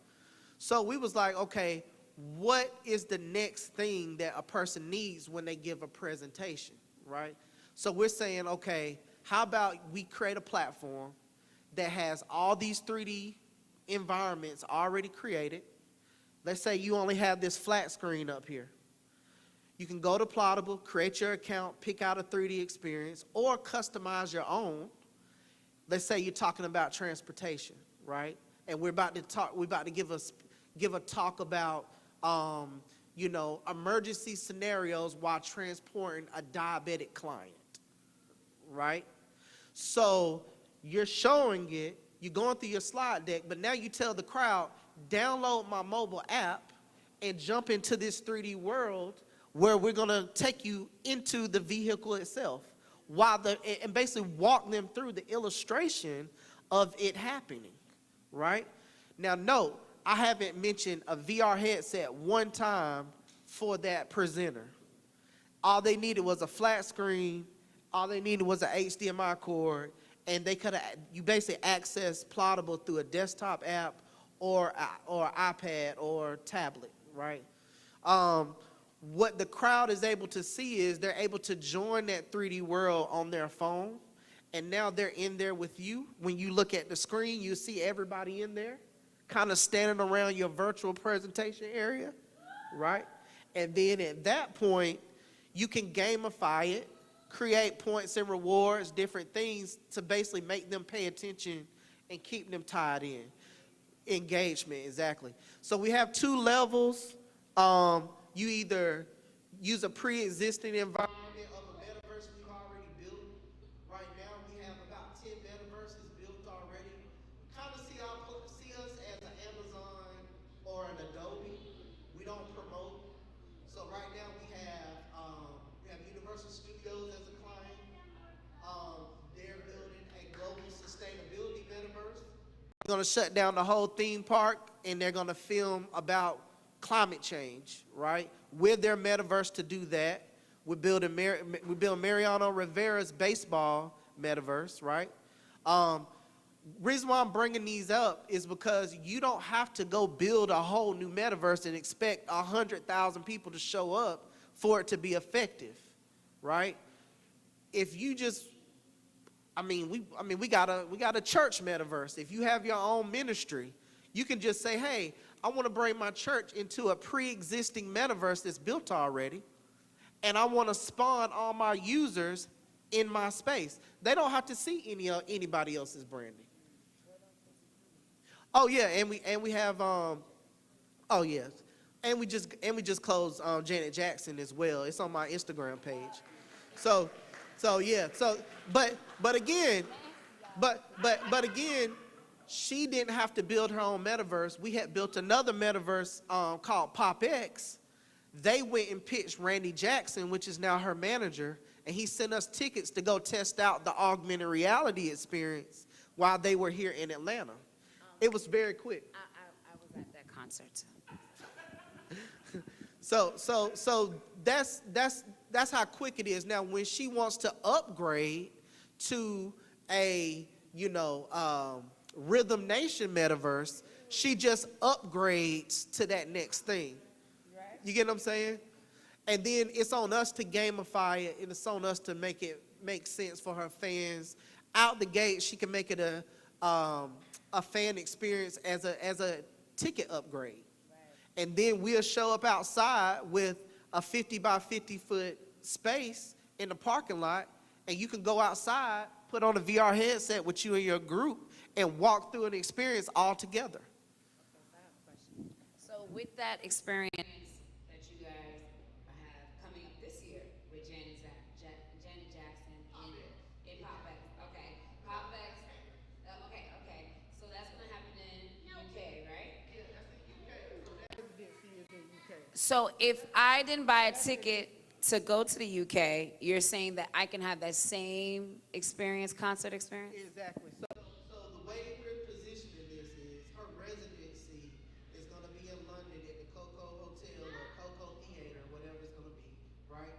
So we was like, okay, what is the next thing that a person needs when they give a presentation, right? So we're saying, okay, how about we create a platform that has all these 3D environments already created. Let's say you only have this flat screen up here. You can go to Plottable, create your account, pick out a 3D experience, or customize your own. Let's say you're talking about transportation, right? And we're about to give a talk about, emergency scenarios while transporting a diabetic client, right? So you're showing it, you're going through your slide deck, but now you tell the crowd, download my mobile app and jump into this 3D world where we're going to take you into the vehicle itself and basically walk them through the illustration of it happening, right? Now, note, I haven't mentioned a VR headset one time for that presenter. All they needed was a flat screen, all they needed was an HDMI cord, and you basically access Plottable through a desktop app or iPad or tablet, right? What the crowd is able to see is they're able to join that 3D world on their phone, and now they're in there with you. When you look at the screen, you see everybody in there, kind of standing around your virtual presentation area, right? And then at that point, you can gamify it, create points and rewards, different things to basically make them pay attention and keep them tied in. Engagement, exactly. So we have 2 levels. You either use a pre-existing environment of a metaverse we've already built. Right now we have about 10 metaverses built already. Kind of see us as an Amazon or an Adobe. We don't promote. So right now we have Universal Studios as a client. They're building a global sustainability metaverse. They're going to shut down the whole theme park, and they're going to film about climate change, right? With their metaverse to do that. We're building Mariano Rivera's baseball metaverse, right? Reason why I'm bringing these up is because you don't have to go build a whole new metaverse and expect 100,000 people to show up for it to be effective, right? If you just we got a church metaverse. If you have your own ministry, you can just say, hey, I want to bring my church into a pre-existing metaverse that's built already, and I want to spawn all my users in my space. They don't have to see anybody else's branding. Oh yeah, and we have oh yes, and we just closed Janet Jackson as well. It's on my Instagram page. So yeah, but again, she didn't have to build her own metaverse. We had built another metaverse called PopX. They went and pitched Randy Jackson, which is now her manager, and he sent us tickets to go test out the augmented reality experience while they were here in Atlanta. It was very quick. I was at that concert. So that's how quick it is. Now, when she wants to upgrade to a Rhythm Nation metaverse, she just upgrades to that next thing. You get what I'm saying? And then it's on us to gamify it, and it's on us to make it make sense for her fans. Out the gate, she can make it a fan experience as a ticket upgrade. And then we'll show up outside with a 50 by 50 foot space in the parking lot, and you can go outside, put on a VR headset with you and your group, and walk through an experience all together. So with that experience that you guys have coming up this year with Janet Jackson in PopX, okay, PopX, okay, so that's gonna happen in UK, right? Yeah, that's the UK. So that residency is in UK. So if I didn't buy a ticket to go to the UK, you're saying that I can have that same experience, concert experience? Exactly. So the way we're positioning this is her residency is going to be in London at the Coco Hotel or Coco Theater, whatever it's going to be, right?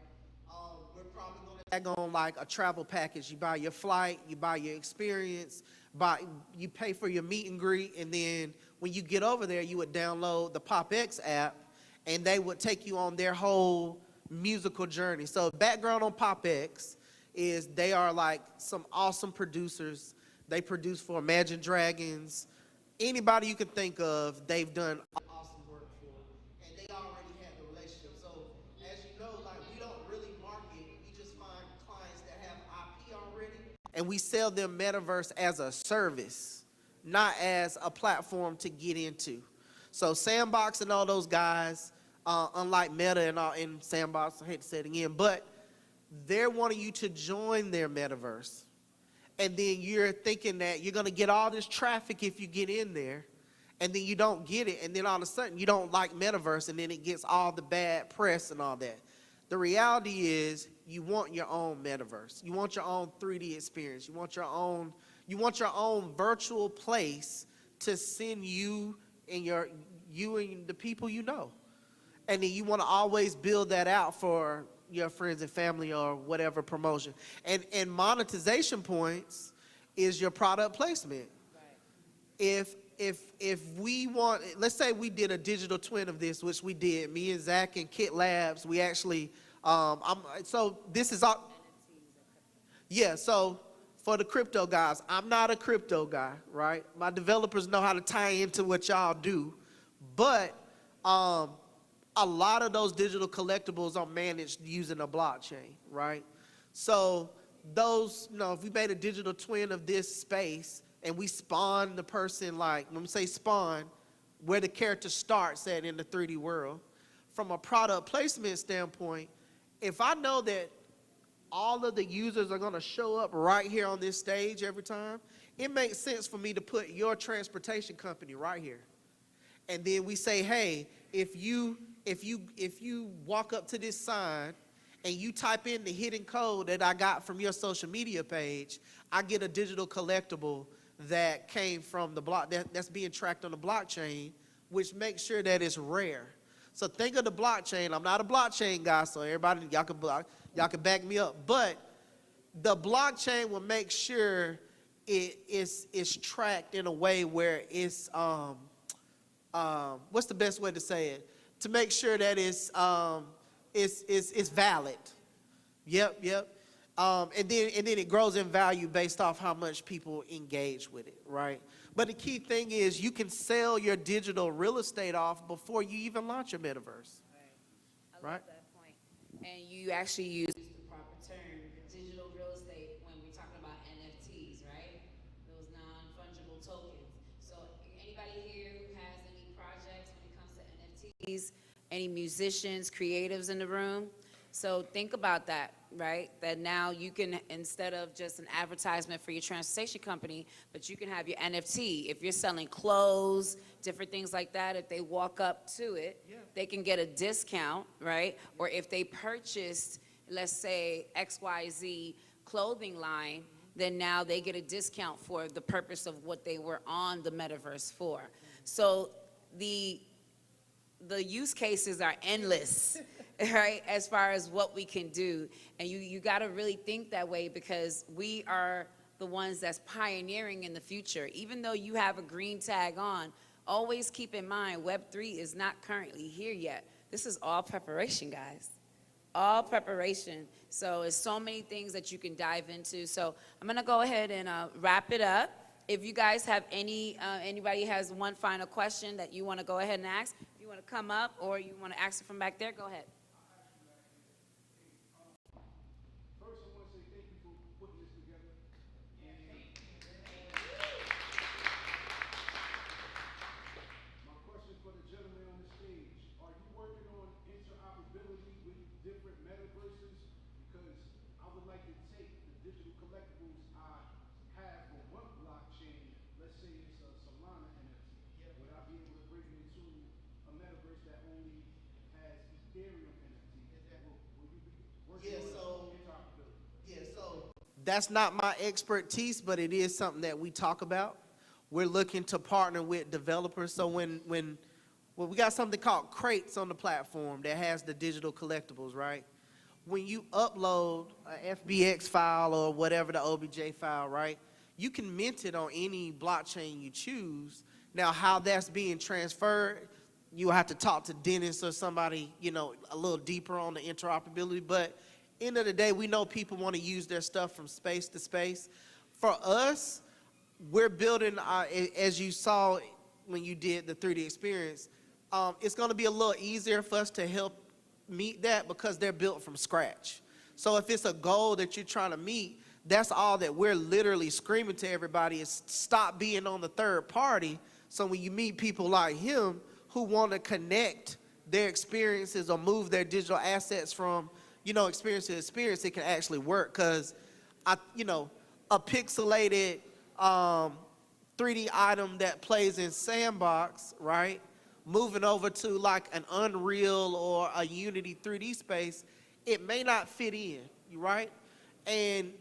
We're probably going to tag on like a travel package. You buy your flight, you buy your experience, you pay for your meet and greet, and then when you get over there, you would download the PopX app, and they would take you on their whole musical journey. So background on PopX is they are like some awesome producers. They produce for Imagine Dragons. Anybody you can think of, they've done awesome work for. And they already had the relationship. So as you know, like we don't really market. We just find clients that have IP already. And we sell them metaverse as a service, not as a platform to get into. So Sandbox and all those guys, unlike Meta and Sandbox, I hate to say it again, but they're wanting you to join their metaverse. And then you're thinking that you're going to get all this traffic if you get in there, and then you don't get it, and then all of a sudden you don't like metaverse, and then it gets all the bad press and all that. The reality is you want your own metaverse. You want your own 3D experience. You want your own virtual place to send you and the people you know. And then you want to always build that out for your friends and family or whatever promotion. And monetization points is your product placement. Right. if we want, let's say we did a digital twin of this, which we did, me and Zach and Kit Labs, we actually, so this is all, yeah, so for the crypto guys, I'm not a crypto guy, right? My developers know how to tie into what y'all do, but a lot of those digital collectibles are managed using a blockchain, right? So those, if we made a digital twin of this space and we spawn the person, like, when we say spawn, where the character starts at in the 3D world, from a product placement standpoint, if I know that all of the users are gonna show up right here on this stage every time, it makes sense for me to put your transportation company right here. And then we say, hey, if you walk up to this sign and you type in the hidden code that I got from your social media page, I get a digital collectible that came from the block, that's being tracked on the blockchain, which makes sure that it's rare. So think of the blockchain. I'm not a blockchain guy, so everybody, y'all can back me up. But the blockchain will make sure it's tracked in a way where it's, what's the best way to say it? To make sure that it's valid. Yep. And then it grows in value based off how much people engage with it, right? But the key thing is you can sell your digital real estate off before you even launch your metaverse. I love that point. And you actually use the proper term, digital real estate, when we're talking about NFTs, right? Those non-fungible tokens. So anybody here who has any projects when it comes to NFTs, any musicians, creatives in the room? So think about that, right? That now you can, instead of just an advertisement for your transportation company, but you can have your NFT. If you're selling clothes, different things like that, if they walk up to it, they can get a discount, right? Or if they purchased, let's say, XYZ clothing line, then now they get a discount for the purpose of what they were on the metaverse for. So the use cases are endless. Right, as far as what we can do. And you got to really think that way, because we are the ones that's pioneering in the future. Even though you have a green tag on, always keep in mind Web3 is not currently here yet. This is all preparation, guys. All preparation. So it's so many things that you can dive into. So I'm going to go ahead and wrap it up. If you guys have anybody has one final question that you want to go ahead and ask, if you want to come up or you want to ask it from back there, go ahead. For the gentleman on the stage, are you working on interoperability with different metaverses? Because I would like to take the digital collectibles I have on one blockchain, let's say it's a Solana NFT, would I be able to bring it into a metaverse that only has Ethereum NFTs? Will you be working on interoperability? Yeah, so that's not my expertise, but it is something that we talk about. We're looking to partner with developers. So when we got something called crates on the platform that has the digital collectibles, right? When you upload a FBX file or whatever the OBJ file, right? You can mint it on any blockchain you choose. Now, how that's being transferred, you have to talk to Dennis or somebody, a little deeper on the interoperability. But end of the day, we know people want to use their stuff from space to space. For us, we're building, as you saw when you did the 3D experience, it's going to be a little easier for us to help meet that because they're built from scratch. So if it's a goal that you're trying to meet, that's all that we're literally screaming to everybody is stop being on the third party. So when you meet people like him who want to connect their experiences or move their digital assets from, experience to experience, it can actually work. Because, a pixelated 3D item that plays in Sandbox, right? Moving over to like an Unreal or a Unity 3D space, it may not fit in, right? And,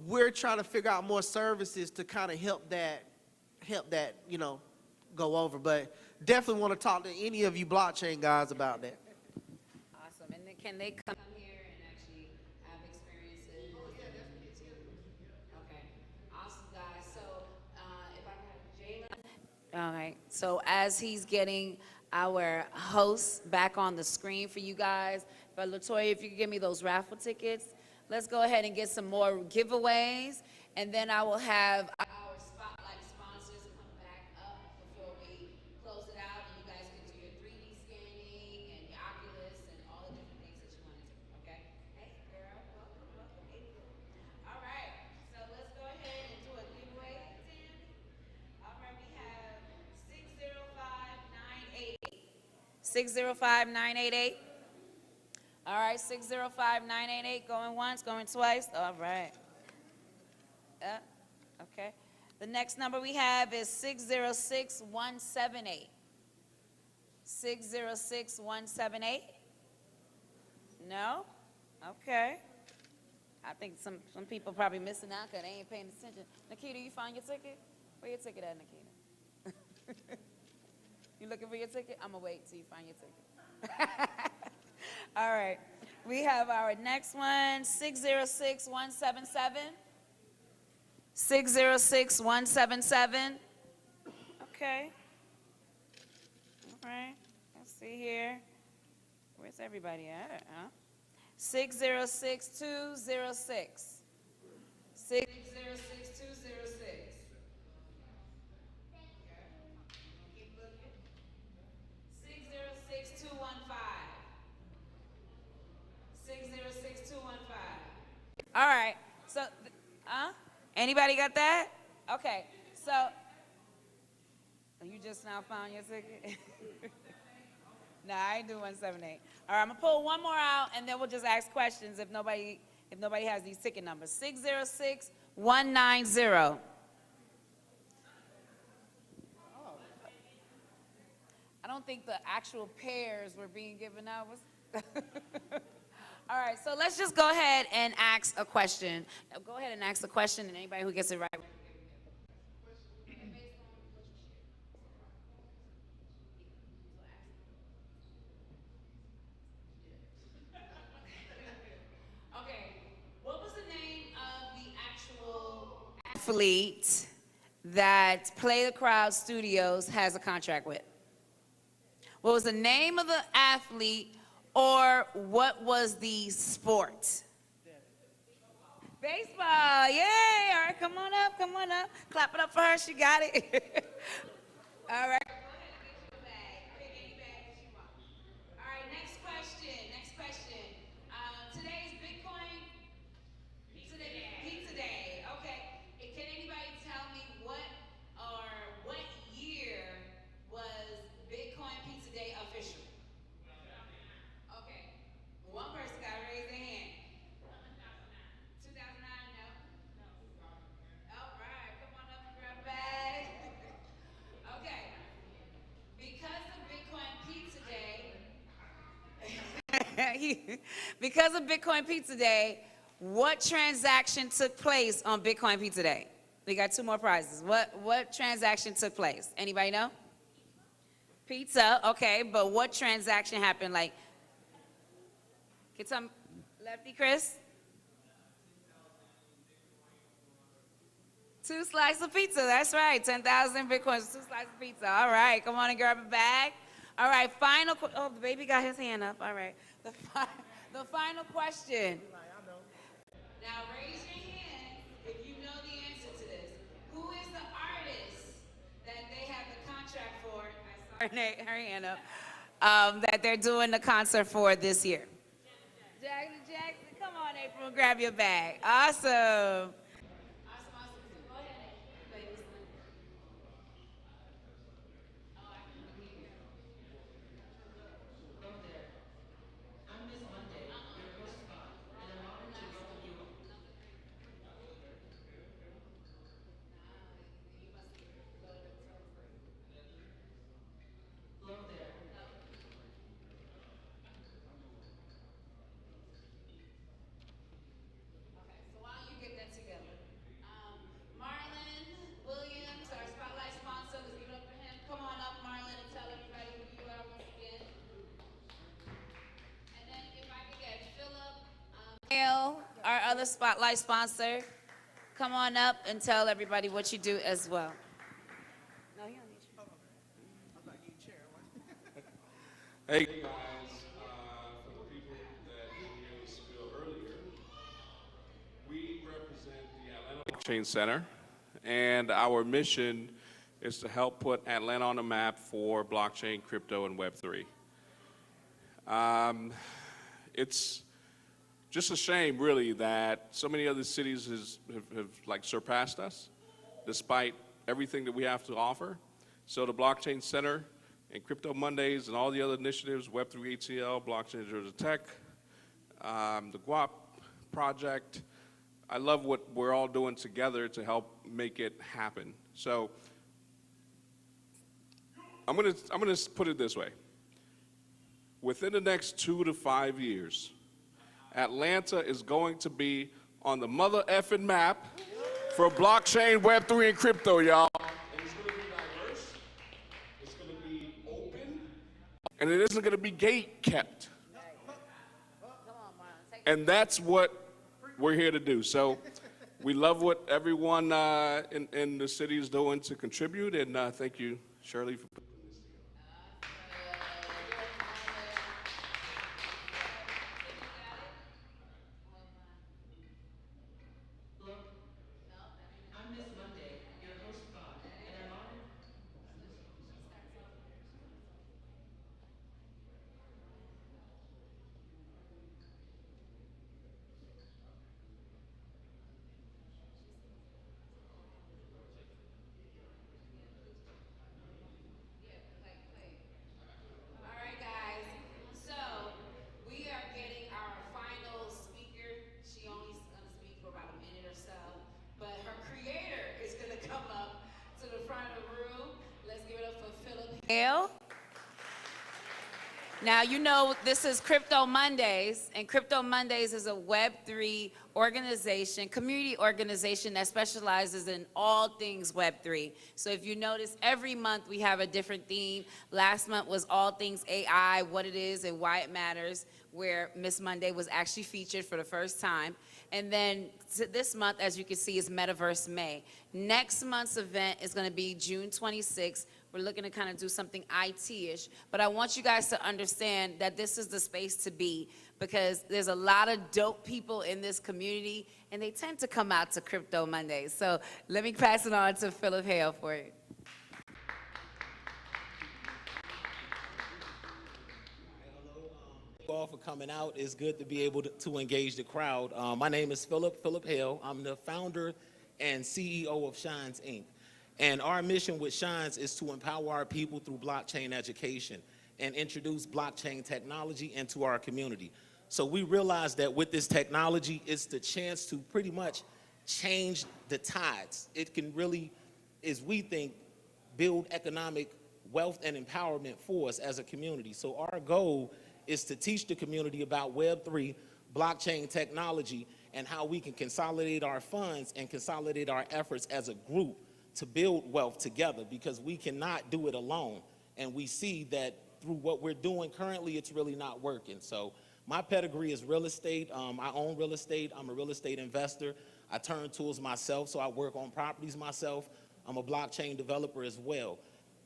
we're trying to figure out more services to kind of help that, go over. But definitely want to talk to any of you blockchain guys about that. Awesome. And then can they come here and actually have experiences? Oh, yeah, definitely. Okay. Awesome, guys. So if I can have Jalen All right, so as he's getting our hosts back on the screen for you guys, but Latoya, if you could give me those raffle tickets, let's go ahead and get some more giveaways, and then I will have our spotlight sponsors come back up before we close it out, and you guys can do your 3D scanning and your Oculus and all the different things that you want to do, okay? Hey, girl, welcome, welcome, April. All right, so let's go ahead and do a giveaway. Hey, Tammy. All right, we have 605988. 605988. All right, 605988 going once, going twice. All right. Okay. The next number we have is 606178. 606178. No? Okay. I think some people probably missing out because they ain't paying attention. Nikita, you found your ticket? Where your ticket at, Nikita? You looking for your ticket? I'm going to wait till you find your ticket. All right. We have our next one, 606177. 606177. Okay. All right. Let's see here. Where's everybody at? 606206. 606206. Keep looking. 606215. 606215. All right. So, anybody got that? Okay. So, you just now found your ticket? No, I ain't do 178. All right, I'm gonna pull one more out, and then we'll just ask questions if nobody has these ticket numbers. 606190. I don't think the actual pairs were being given out. All right, so let's just go ahead and ask a question. Go ahead and ask the question, and anybody who gets it right. Okay, what was the name of the actual athlete that Play the Crowd Studios has a contract with? What was the name of the athlete, or what was the sport? Baseball, yay! All right, come on up, come on up. Clap it up for her, she got it. All right. Go ahead and get your bag. Pick any bag that you want. All right, next question, next question. Today is Bitcoin Pizza Day. Okay. Can anybody tell me what year was Bitcoin Pizza Day official? Okay. One person got to raise their hand. 2009, no? All right, come on up and grab a bag. Okay. Because of Bitcoin Pizza Day, because of Bitcoin Pizza Day, what transaction took place on Bitcoin Pizza Day? We got two more prizes. What transaction took place? Anybody know? Pizza, okay, but what transaction happened? Like, get some, Lefty Chris? 2 slices of pizza, that's right. 10,000 Bitcoins, 2 slices of pizza. All right, come on and grab a bag. All right, oh, the baby got his hand up. All right, the final question. Now raise your hand if you know the answer to this. Who is the artist that they have the contract for? I saw her hand up. That they're doing the concert for this year. Jackson, come on, April, grab your bag. Awesome. Go ahead, ladies. Hello there. I'm Miss Monday, your host bot, and I'm honored to welcome you. Hello there. Okay, so while you get that together, Marlon Williams, our spotlight sponsor, let's give it up for him. Come on up, Marlon, and tell everybody who you are once again. And then if I could get Philip, Hale, our other spotlight sponsor, come on up and tell everybody what you do as well. No, you don't need you. Hey guys, for the people that didn't hear the spiel earlier, we represent the Atlanta Blockchain Center, and our mission is to help put Atlanta on the map for blockchain, crypto, and Web3. It's just a shame, really, that so many other cities have like surpassed us, despite everything that we have to offer. So the Blockchain Center and Crypto Mondays and all the other initiatives, Web3 ATL, Blockchain Georgia Tech, the GWAP project, I love what we're all doing together to help make it happen. So I'm gonna put it this way. Within the next 2 to 5 years, Atlanta is going to be on the mother effing map for blockchain, Web3, and crypto, y'all. And it's going to be diverse, it's going to be open, and it isn't going to be gate kept. And that's what we're here to do. So we love what everyone in the city is doing to contribute, and thank you, Shirley, for putting this together. I'm Miss Monday, your host bot, and I'm honored. All right, guys. So we are getting our final speaker. She only going to speak for about a minute or so, but her creator is going to come up to the front of the room. Let's give it up for Philip Hale. Now, you know, this is Crypto Mondays, and Crypto Mondays is a Web3 organization, community organization that specializes in all things Web3. So if you notice, every month we have a different theme. Last month was all things AI, what it is and why it matters, where Miss Monday was actually featured for the first time. And then this month, as you can see, is Metaverse May. Next month's event is going to be June 26th. We're looking to kind of do something IT-ish, but I want you guys to understand that this is the space to be, because there's a lot of dope people in this community, and they tend to come out to Crypto Mondays. So let me pass it on to Philip Hale for you. Thank you all for coming out. It's good to be able to engage the crowd. My name is Philip Hale. I'm the founder and CEO of Shines, Inc. And our mission with Shines is to empower our people through blockchain education and introduce blockchain technology into our community. So we realize that with this technology, it's the chance to pretty much change the tides. It can really, as we think, build economic wealth and empowerment for us as a community. So our goal is to teach the community about Web3, blockchain technology, and how we can consolidate our funds and consolidate our efforts as a group to build wealth together, because we cannot do it alone. And we see that through what we're doing currently, it's really not working. So my pedigree is real estate. I own real estate. I'm a real estate investor. I turn tools myself, so I work on properties myself. I'm a blockchain developer as well.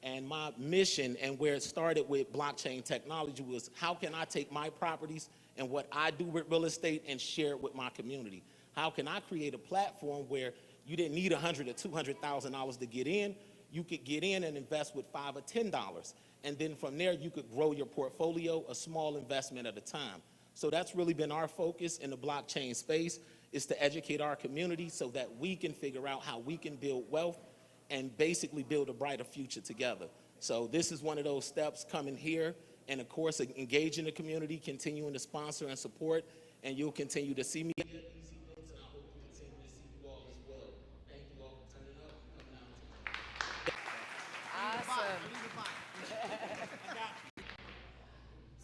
And my mission, and where it started with blockchain technology, was how can I take my properties and what I do with real estate and share it with my community? How can I create a platform where you didn't need $100,000 or $200,000 to get in? You could get in and invest with $5 or $10. And then from there, you could grow your portfolio, a small investment at a time. So that's really been our focus in the blockchain space, is to educate our community so that we can figure out how we can build wealth and basically build a brighter future together. So this is one of those steps, coming here, and of course, engaging the community, continuing to sponsor and support, and you'll continue to see me at these events, and I hope to continue to see you all as well. Thank you all for turning up and coming out tonight. Awesome.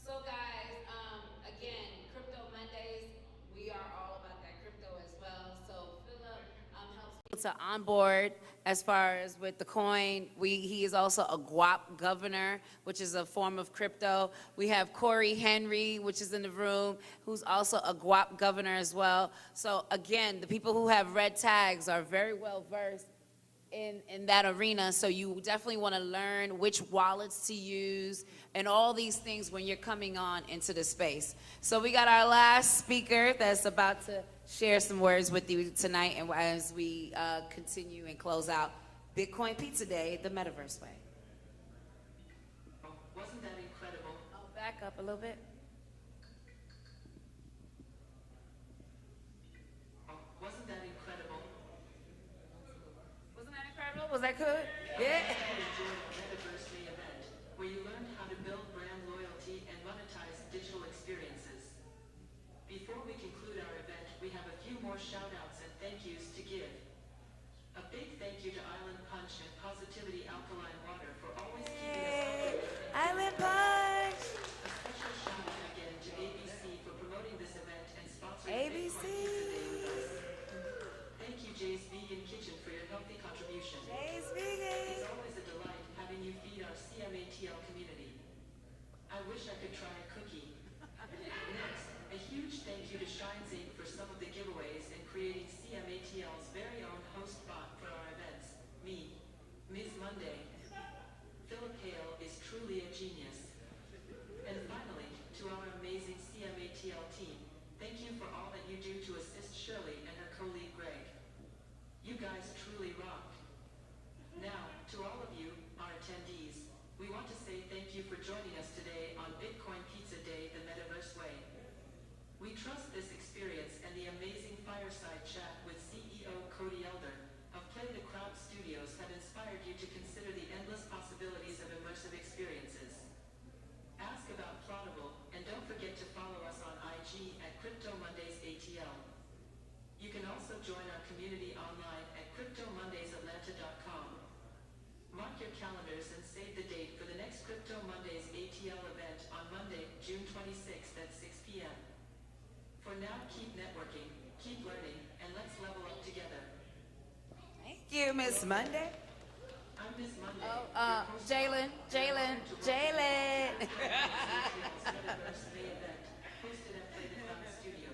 So guys, again, Crypto Mondays, we are all about that crypto as well. So Philip helps people to onboard as far as with the coin. He is also a GWAP governor, which is a form of crypto. We have Corey Henry, which is in the room, who's also a GWAP governor as well. So again, the people who have red tags are very well versed in that arena. So you definitely want to learn which wallets to use and all these things when you're coming on into the space. So we got our last speaker that's about to share some words with you tonight, and as we continue and close out Bitcoin Pizza Day the Metaverse way. Wasn't that incredible? Oh, back up a little bit. Wasn't that incredible? Wasn't that incredible? Was that good? Yeah. Enjoyed the Metaverse Day event, where you learned how to build brand loyalty and monetize digital experiences. Before we conclude our event, we have a few more shout-outs and thank yous to give. A big thank you to Island Punch and Positivity Alkaline Water for always keeping us updated. Island Punch. A special shout-out again to ABC for promoting this event and sponsoring ABC. Bitcoin Pizza Day with us. Thank you, Jay's Vegan Kitchen, for your healthy contribution. Jay's Vegan. It's always a delight having you feed our CMATL community. I wish I could try a cookie. Next, a huge thank you to ShineZape for some of the giveaways and creating CMATL's very own host bot for our events. Me, Ms. Monday. Philip Hale is truly a genius. And finally, to our amazing CMATL team, thank you for all that you do to assist Shirley and her colleague Greg. You guys truly rock. Now, to all of you, our attendees, we want to say thank you for joining us today on Bitcoin Pizza Day the Metaverse way. We trust this experience and the amazing fireside chat with CEO Cody Elder of Play the Crowd Studios have inspired you to consider the endless possibilities of immersive experiences. Ask about Plottable, and don't forget to follow us on IG at Crypto Mondays ATL. You can also join our community online at CryptoMondaysAtlanta.com. Mark your calendars and save the date for the next Crypto Mondays ATL event on Monday, June 26th at 6 p.m. For now, keep networking, keep learning, and let's level up together. Thank you, Miss Monday. I'm Miss Monday. Oh, Jalen. Metaverse Day event, hosted at Play the Crowd Studio.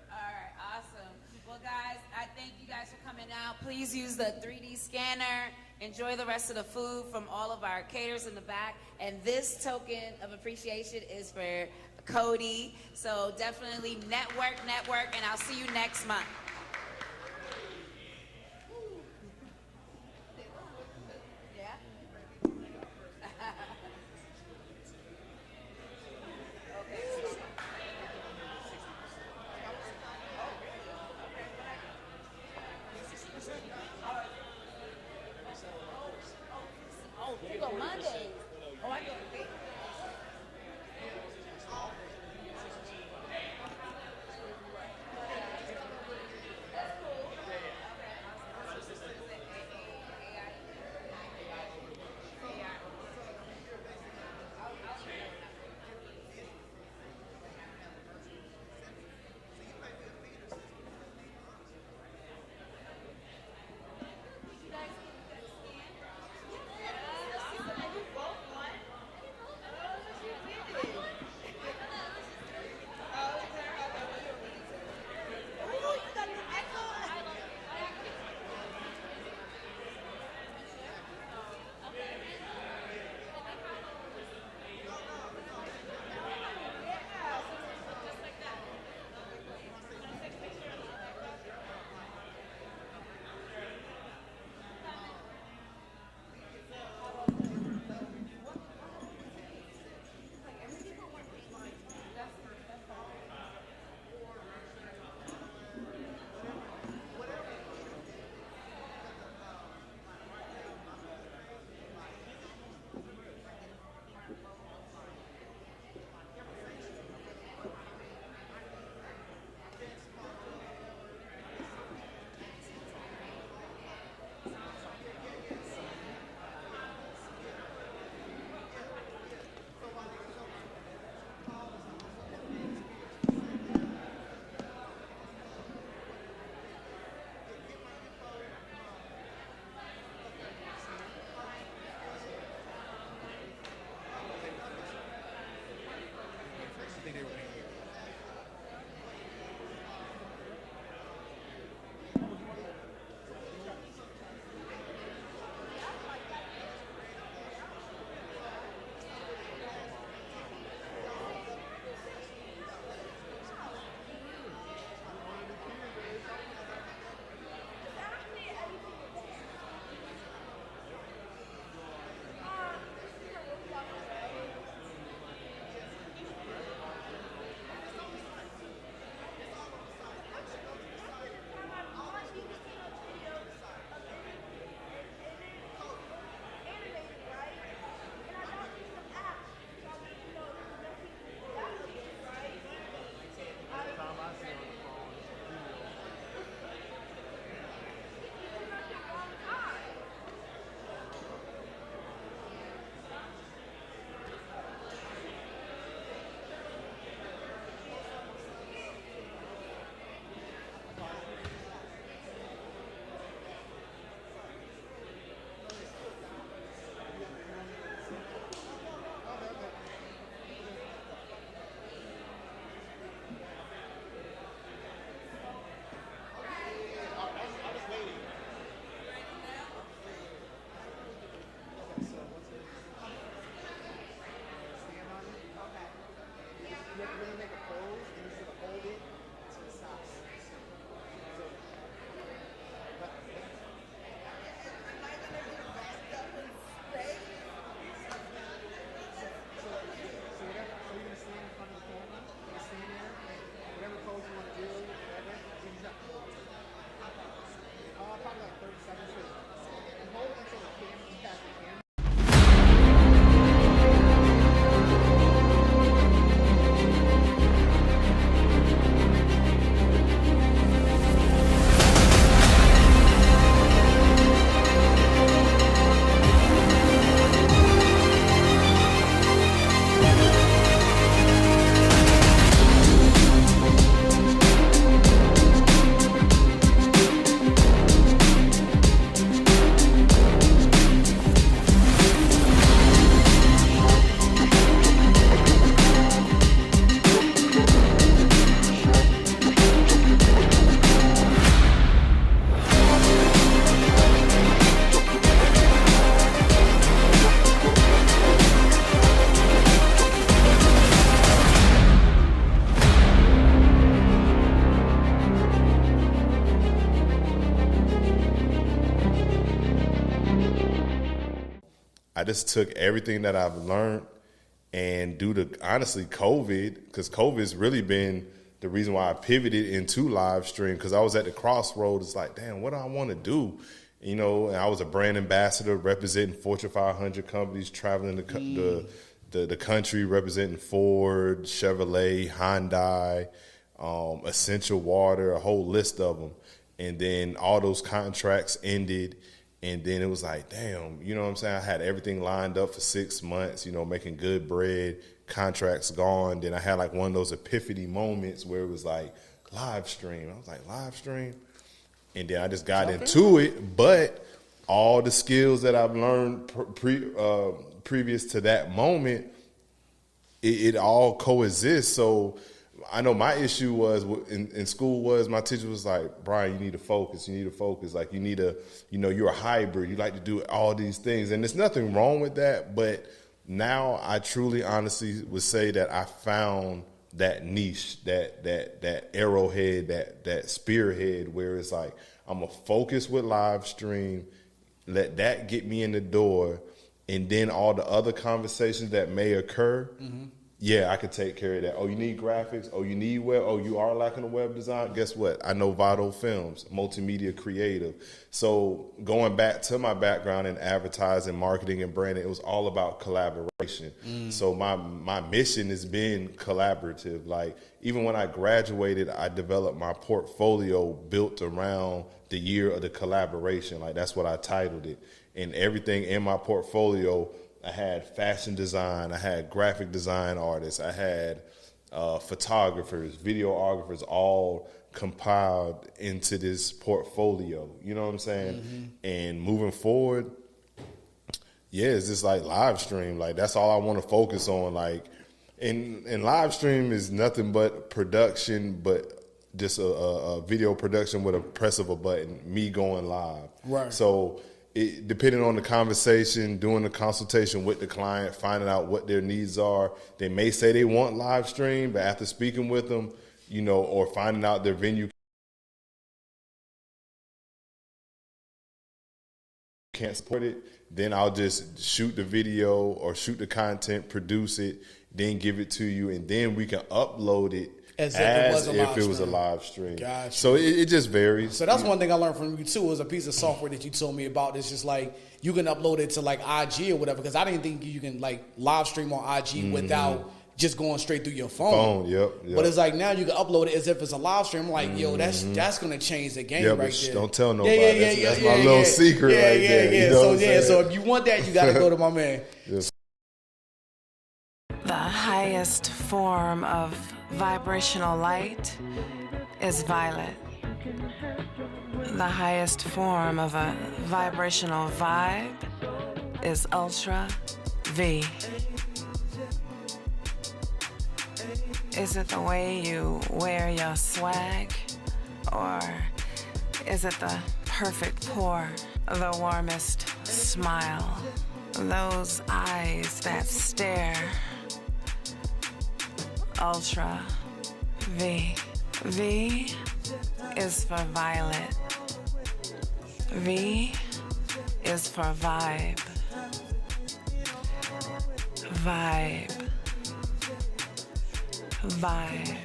All right, awesome. Well, guys, I thank you guys for coming out. Please use the 3D scanner. Enjoy the rest of the food from all of our caterers in the back. And this token of appreciation is for Cody. So definitely network, and I'll see you next month. Yeah? Oh, you go Monday. Oh, I go big. I just took everything that I've learned, and due to, honestly, COVID, because COVID's really been the reason why I pivoted into live stream, because I was at the crossroads. It's like, damn, what do I want to do? You know, and I was a brand ambassador representing Fortune 500 companies, traveling the country, representing Ford, Chevrolet, Hyundai, Essential Water, a whole list of them. And then all those contracts ended. And then it was like, damn, you know what I'm saying? I had everything lined up for 6 months, you know, making good bread, contracts gone. Then I had like one of those epiphany moments where it was like, live stream. I was like, live stream? And then I just got into it. But all the skills that I've learned previous to that moment, it all coexists. So I know my issue was in school was my teacher was like, Brian, you need to focus. You need to focus. Like you need to, you know, you're a hybrid. You like to do all these things. And there's nothing wrong with that. But now I truly, honestly would say that I found that niche, that arrowhead, that spearhead where it's like, I'm going to focus with live stream, let that get me in the door. And then all the other conversations that may occur, yeah, I could take care of that. Oh, you need graphics? Oh, you need web? Oh, you are lacking a web design? Guess what? I know Vado Films, multimedia creative. So going back to my background in advertising, marketing, and branding, it was all about collaboration. So my mission has been collaborative. Like even when I graduated, I developed my portfolio built around the year of the collaboration. Like that's what I titled it. And everything in my portfolio, I had fashion design, I had graphic design artists, I had photographers, videographers, all compiled into this portfolio. You know what I'm saying? And moving forward, yeah, it's just like live stream. Like that's all I want to focus on. Like, and live stream is nothing but production, but just a video production with a press of a button, me going live. Right. So depending on the conversation, doing the consultation with the client, finding out what their needs are. They may say they want live stream, but after speaking with them, you know, or finding out their venue can't support it, then I'll just shoot the video or shoot the content, produce it, then give it to you, and then we can upload it as if it was a live stream. Gotcha. So it just varies. So that's one thing I learned from you too, was a piece of software that you told me about. It's just like you can upload it to like IG or whatever, because I didn't think you can like live stream on IG without just going straight through your phone. Yep. But it's like now you can upload it as if it's a live stream. I'm like, yo, that's gonna change the game right there. Don't tell nobody. That's my little secret right there. You know so if you want that, you gotta go to my man. Yes. The highest form of vibrational light is violet. The highest form of a vibrational vibe is ultra V. Is it the way you wear your swag? Or is it the perfect pour, the warmest smile, those eyes that stare? Ultra V. V is for violet. V is for vibe. Vibe. Vibe.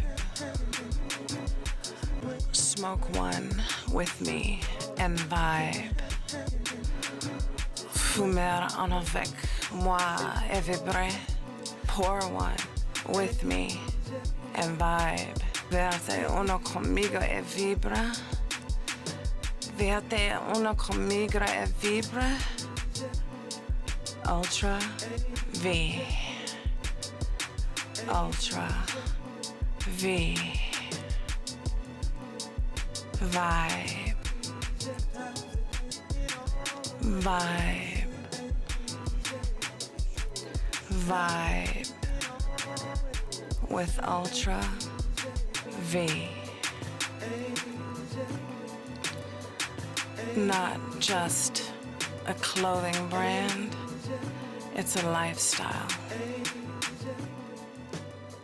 Smoke one with me and vibe. Fumer en avec moi et vibrer. Pour one with me and vibe. Verte uno conmigo e vibra. Verte uno conmigo e vibra. Ultra V. Ultra V. Vibe. Vibe. Vibe. With Ultra V. Not just a clothing brand, it's a lifestyle.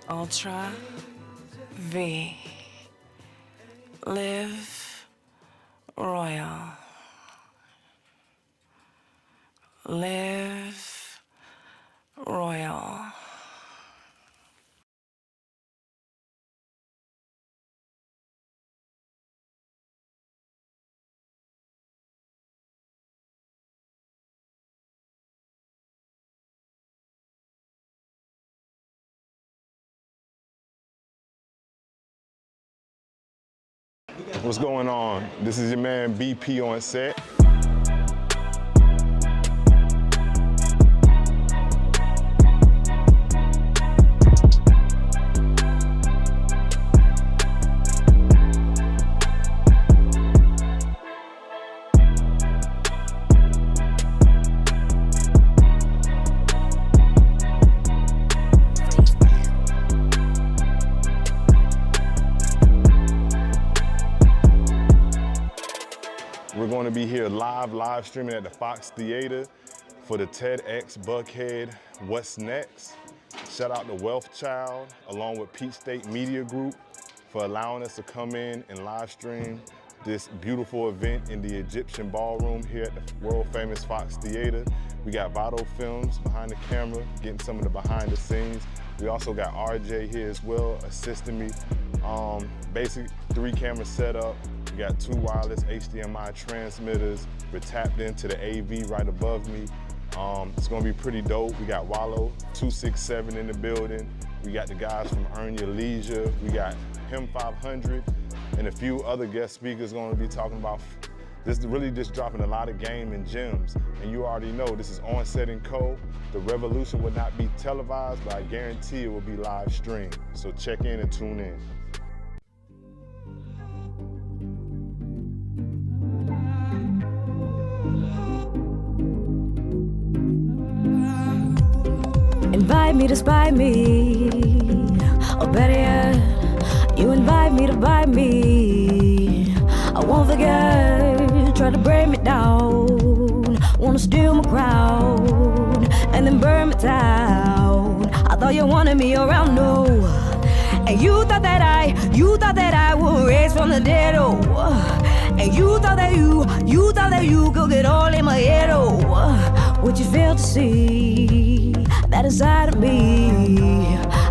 Ultra V. Live royal. Live royal. What's going on? This is your man BP on set. We're going to be here live streaming at the Fox Theater for the TEDx Buckhead What's Next. Shout out to Wealth Child along with Peach State Media Group for allowing us to come in and live stream this beautiful event in the Egyptian Ballroom here at the world famous Fox Theater. We got Vado Films behind the camera, getting some of the behind the scenes. We also got RJ here as well, assisting me. Basic 3-camera setup. We got 2 wireless HDMI transmitters. We're tapped into the AV right above me. It's gonna be pretty dope. We got Wallow 267 in the building. We got the guys from Earn Your Leisure. We got Him 500 and a few other guest speakers gonna be talking about this is really just dropping a lot of game and gems. And you already know this is OnSet & Co. The revolution will not be televised, but I guarantee it will be live streamed. So check in and tune in. Invite me to spy me, or better yet, you invite me to buy me. I won't forget, try to break me down, wanna steal my crown, and then burn me down. I thought you wanted me around, no, and you thought that I would raise from the dead, oh, and you thought that you could get all in my head, oh, what you failed to see, that inside of me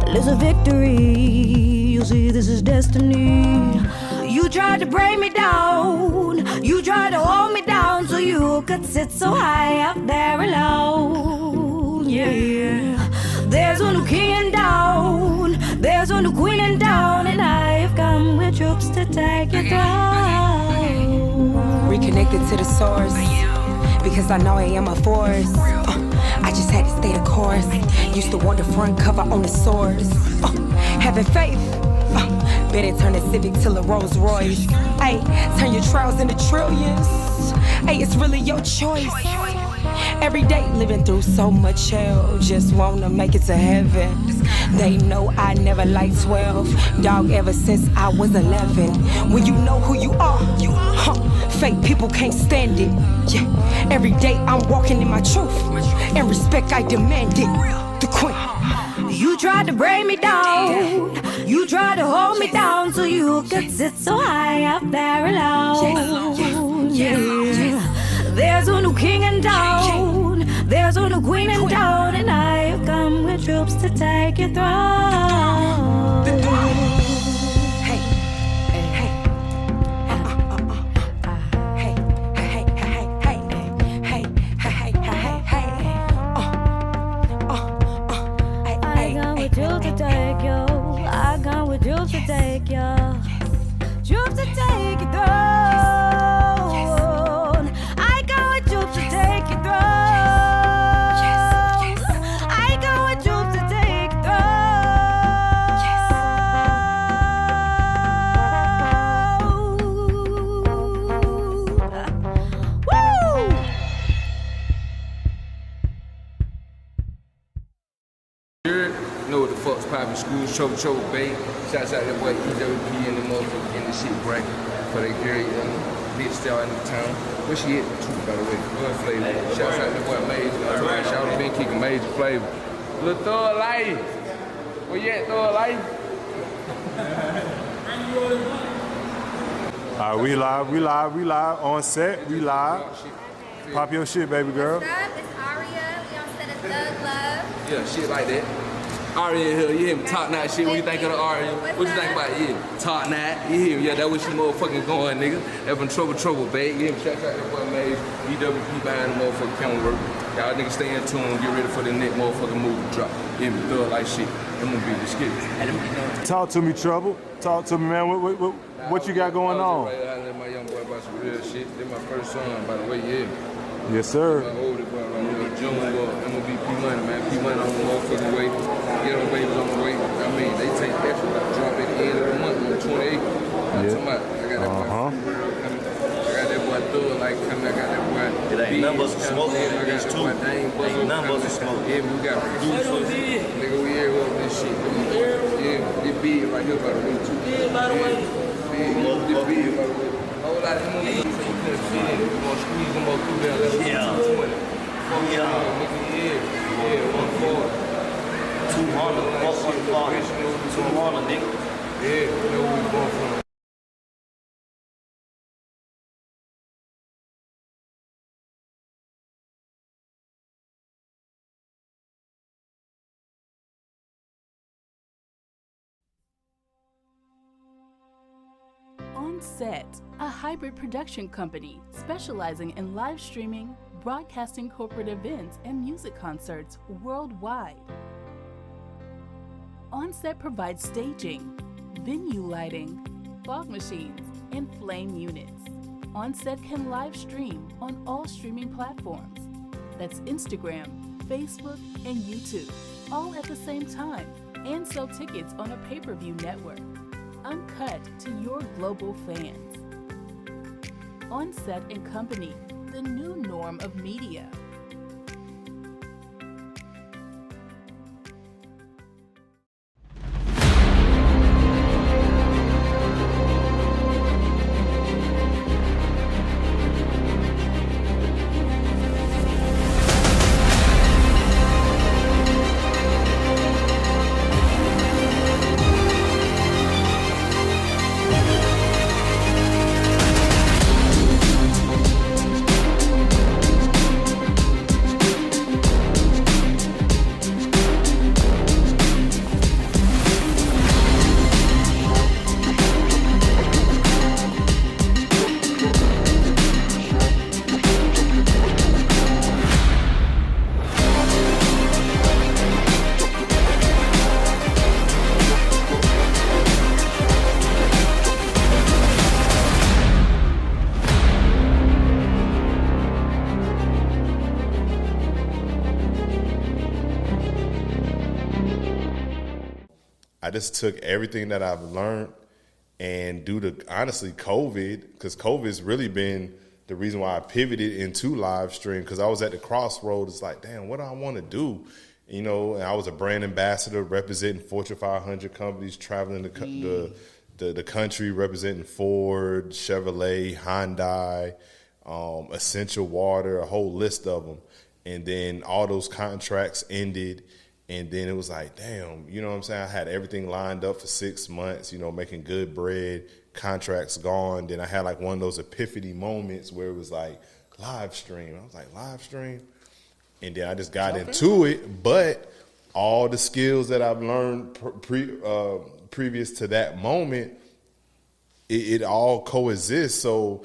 lives a victory. You see, this is destiny. You tried to break me down, you tried to hold me down so you could sit so high up there alone. Yeah, there's a new king in town, there's a new queen in town, and I have come with troops to take your throne. Reconnected to the source, because I know I am a force. I just had to stay the course. Used to want the front cover on the source. Having faith. Better turn a Civic to a Rolls Royce. Ay, turn your trials into trillions. Ay, it's really your choice. Every day living through so much hell. Just wanna make it to heaven. They know I never liked 12. Dog, ever since I was 11. When you know who you are, fake people can't stand it. Yeah, every day I'm walking in my truth. And respect I demand it. The queen. You tried to break me down, you tried to hold me down so you could sit so high up there alone. Yeah, there's a new king in town, there's a new queen in town, and I have come with troops to take your throne. Hey, hey, hey, hey, hey, hey, hey, hey, hey. I come with troops to take you, I come with troops to take you, troops to take your throne. I come with troops to take your throne. I come with troops to take your throne. Woo! Know what the fuck's poppin', schools, choke, bait. Shouts out that boy EWP and the motherfucker in the shit break for that girl, bitch still in the town. Where she at too, by the way? Good flavor. Shouts out that boy Major. Shout out been kicking Major flavor. Little Thug Life. Where you at, Thug Life? All right, we live on set, we live. Pop your shit, baby girl. What's up? It's Aria. We on set of Thug Love. Yeah, shit like that. Ari in here, you hear me? Top notch shit. What you think of the Ari? What you think about it? Yeah, top notch. You hear me? Yeah, that was she motherfucking going, nigga. That been trouble, babe. You hear me? Shout out that boy Maze. EWP behind the motherfucking camera work. Y'all niggas stay in tune. Get ready for the next motherfucking movie drop. You hear me? Thug like shit. I'm gonna be the skit. Talk to me, Trouble. Talk to me, man. What you got going on? Right, I let my young boy about some real shit. This my first son, by the way, yeah. Yes, sir. My oldest boy right here, June boy. MOB P Money, man. P Money on the motherfucking way. Get on babies on the way. I mean, they take extra, drop at the end of the month on the 28th. Yeah. I got that boy. I got that boy Thug like coming. I got that boy. It ain't nothing but some smoke in this too. Ain't nothing but some smoke. Yeah, we got producers. Nigga, we here with this shit. Yeah, it big right here by the way too. Big by the way. Big by the way. Whole lot of movies. You gonna squeeze them up through there. Yeah. 220. Yeah, 140. 200. 200, nigga. Yeah, you know where we going from. OnSet, a hybrid production company specializing in live streaming, broadcasting corporate events, and music concerts worldwide. OnSet provides staging, venue lighting, fog machines, and flame units. OnSet can live stream on all streaming platforms. That's Instagram, Facebook, and YouTube, all at the same time, and sell tickets on a pay-per-view network. Uncut to your global fans. OnSet and Company, the new norm of media. I just took everything that I've learned, and due to honestly COVID, because COVID's really been the reason why I pivoted into live stream, because I was at the crossroads. It's like, damn, what do I want to do? You know, and I was a brand ambassador representing Fortune 500 companies, traveling the country, representing Ford, Chevrolet, Hyundai, Essential Water, a whole list of them. And then all those contracts ended. And then it was like, damn, you know what I'm saying? I had everything lined up for 6 months, you know, making good bread, contracts gone. Then I had like one of those epiphany moments where it was like, live stream. I was like, live stream? And then I just got into it. But all the skills that I've learned previous to that moment, it all coexists. So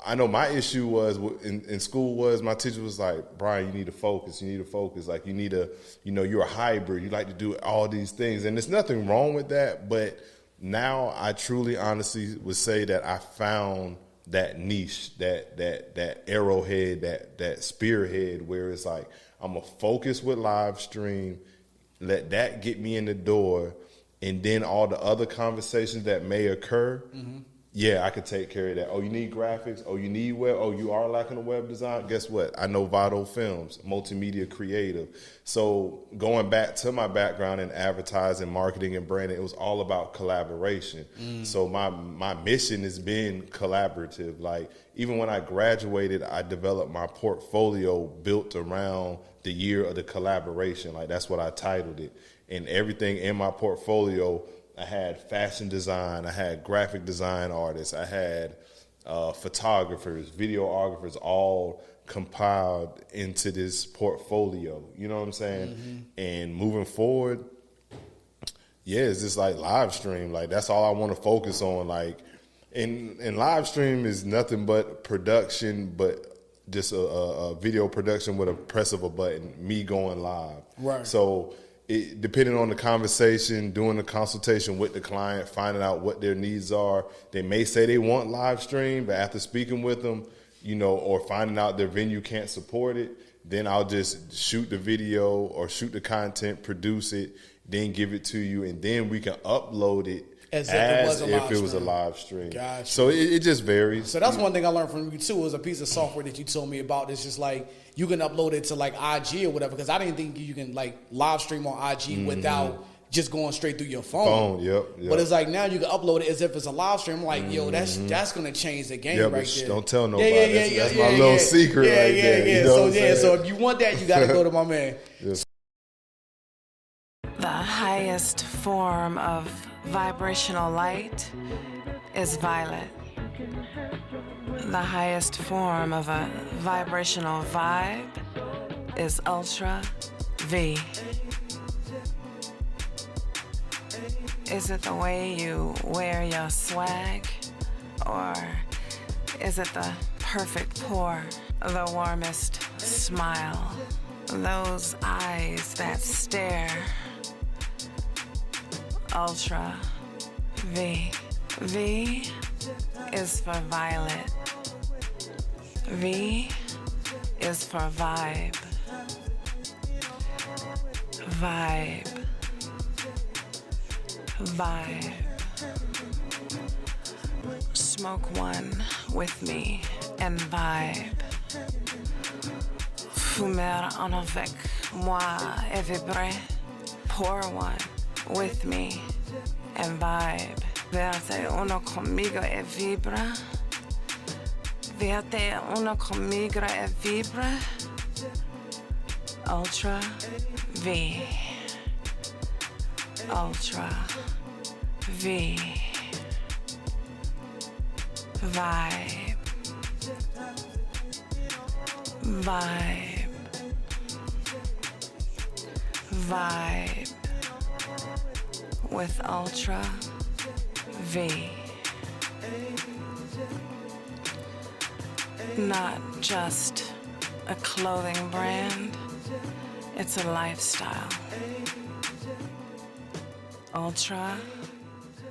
I know my issue was in school was my teacher was like, Brian, you need to focus. You need to focus. Like you need to, you know, you're a hybrid. You like to do all these things. And there's nothing wrong with that. But now I truly, honestly would say that I found that niche, that arrowhead, that spearhead where it's like, I'm going to focus with live stream, let that get me in the door. And then all the other conversations that may occur, yeah, I could take care of that. Oh, you need graphics? Oh, you need web? Oh, you are lacking a web design? Guess what? I know Vado Films, multimedia creative. So going back to my background in advertising, marketing, and branding, it was all about collaboration. So my mission has been collaborative. Like even when I graduated, I developed my portfolio built around the year of the collaboration. Like that's what I titled it. And everything in my portfolio, I had fashion design, I had graphic design artists, I had photographers, videographers, all compiled into this portfolio. You know what I'm saying? And moving forward, yeah, it's just like live stream. Like that's all I want to focus on. Like, and live stream is nothing but production, but just a video production with a press of a button, me going live. Right. So depending on the conversation, doing the consultation with the client, finding out what their needs are, they may say they want live stream, but after speaking with them, or finding out their venue can't support it, then I'll just shoot the video or shoot the content, produce it, then give it to you, and then we can upload it as if it was a live stream. Gotcha. So it just varies. So that's one thing I learned from you too, is a piece of software that you told me about. It's just like you can upload it to like IG or whatever, because I didn't think you can like live stream on IG without just going straight through your phone. Yep. But it's like now you can upload it as if it's a live stream. I'm like, yo, that's gonna change the game right there. Don't tell nobody. That's my little secret right there. You know So if you want that, you gotta go to my man. Yes. The highest form of vibrational light is violet. The highest form of a vibrational vibe is ultra V. Is it the way you wear your swag? Or is it the perfect pour, the warmest smile, those eyes that stare? Ultra V. V is for violet. V is for vibe. Vibe. Vibe. Smoke one with me and vibe. Fumer en avec moi et vibrer. Pour one with me and vibe. Verte uno conmigo e vibra. Verte uno conmigo e vibra. Ultra V. Ultra V. Vibe. Vibe. Vibe. With Ultra V. Not just a clothing brand, it's a lifestyle. Ultra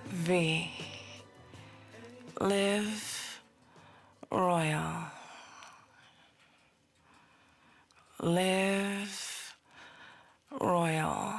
V. Live royal. Live royal.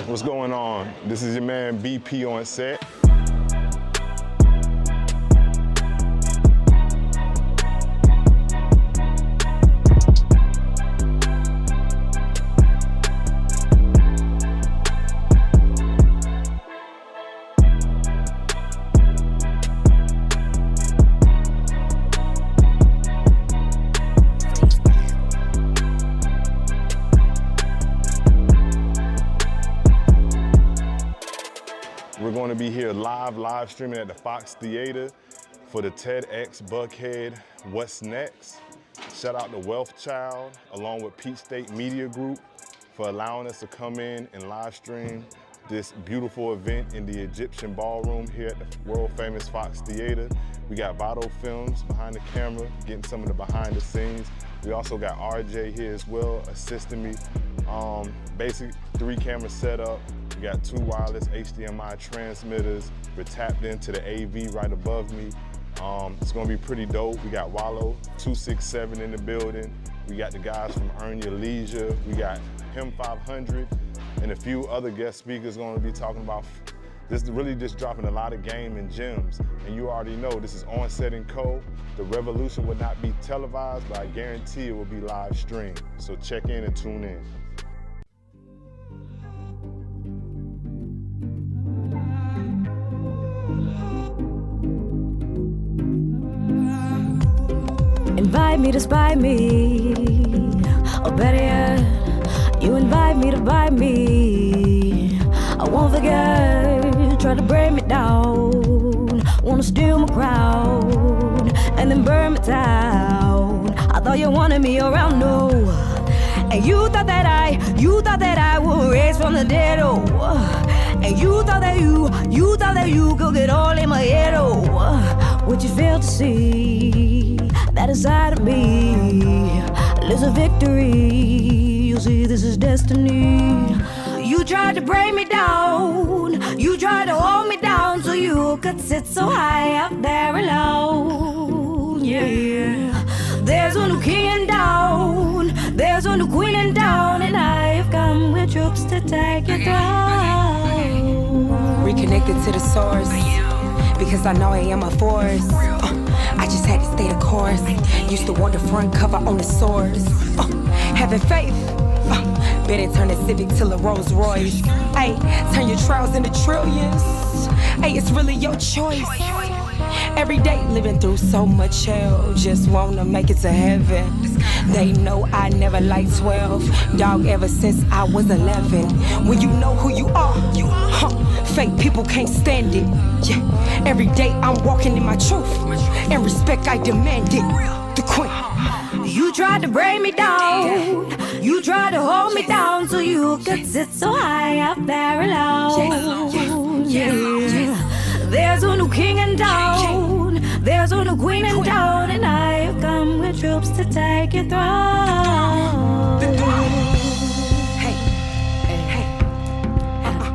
What's going on? This is your man BP OnSet. We're going to be here live streaming at the Fox Theater for the TEDx Buckhead What's Next. Shout out to Wealth Child along with Peach State Media Group for allowing us to come in and live stream this beautiful event in the Egyptian Ballroom here at the world famous Fox Theater. We got Vado Films behind the camera, getting some of the behind the scenes. We also got RJ here as well, assisting me. Basic 3-camera setup. We got 2 wireless HDMI transmitters. We're tapped into the AV right above me. It's gonna be pretty dope. We got Wallow 267 in the building. We got the guys from Earn Your Leisure. We got Him 500 and a few other guest speakers gonna be talking about this, really just dropping a lot of game and gems. And you already know this is OnSet & Co. The revolution will not be televised, but I guarantee it will be live streamed. So check in and tune in. invite me to spy me. Or better yet, you invite me to buy me. I won't forget, try to break me down. Wanna steal my crown and then burn me down. I thought you wanted me around, no. And you thought that I would raise from the dead, oh. And you thought that you could get all in my head, oh. What you failed to see, that inside of me lives a victory. You see, this is destiny. You tried to break me down, you tried to hold me down so you could sit so high up there alone. Yeah, there's a new king in town, there's a new queen in town, and I have come with troops to take your throne. Reconnected to the source, because I know I am a force. I just had to stay the course. Used to want the front cover on the source. Having faith. Better turn a Civic to a Rolls Royce. Ay, turn your trials into trillions. Ay, it's really your choice. Every day living through so much hell. Just wanna make it to heaven. They know I never liked 12. Dog, ever since I was 11. When you know who you are, fake people can't stand it. Yeah, every day I'm walking in my truth. And respect I demand it. The queen. You tried to break me down, you tried to hold me down so you could sit so high up there alone. Yeah, there's a new king in town, there's a new queen in town, and I have come with troops to take your throne. Hey, hey, hey, hey, hey,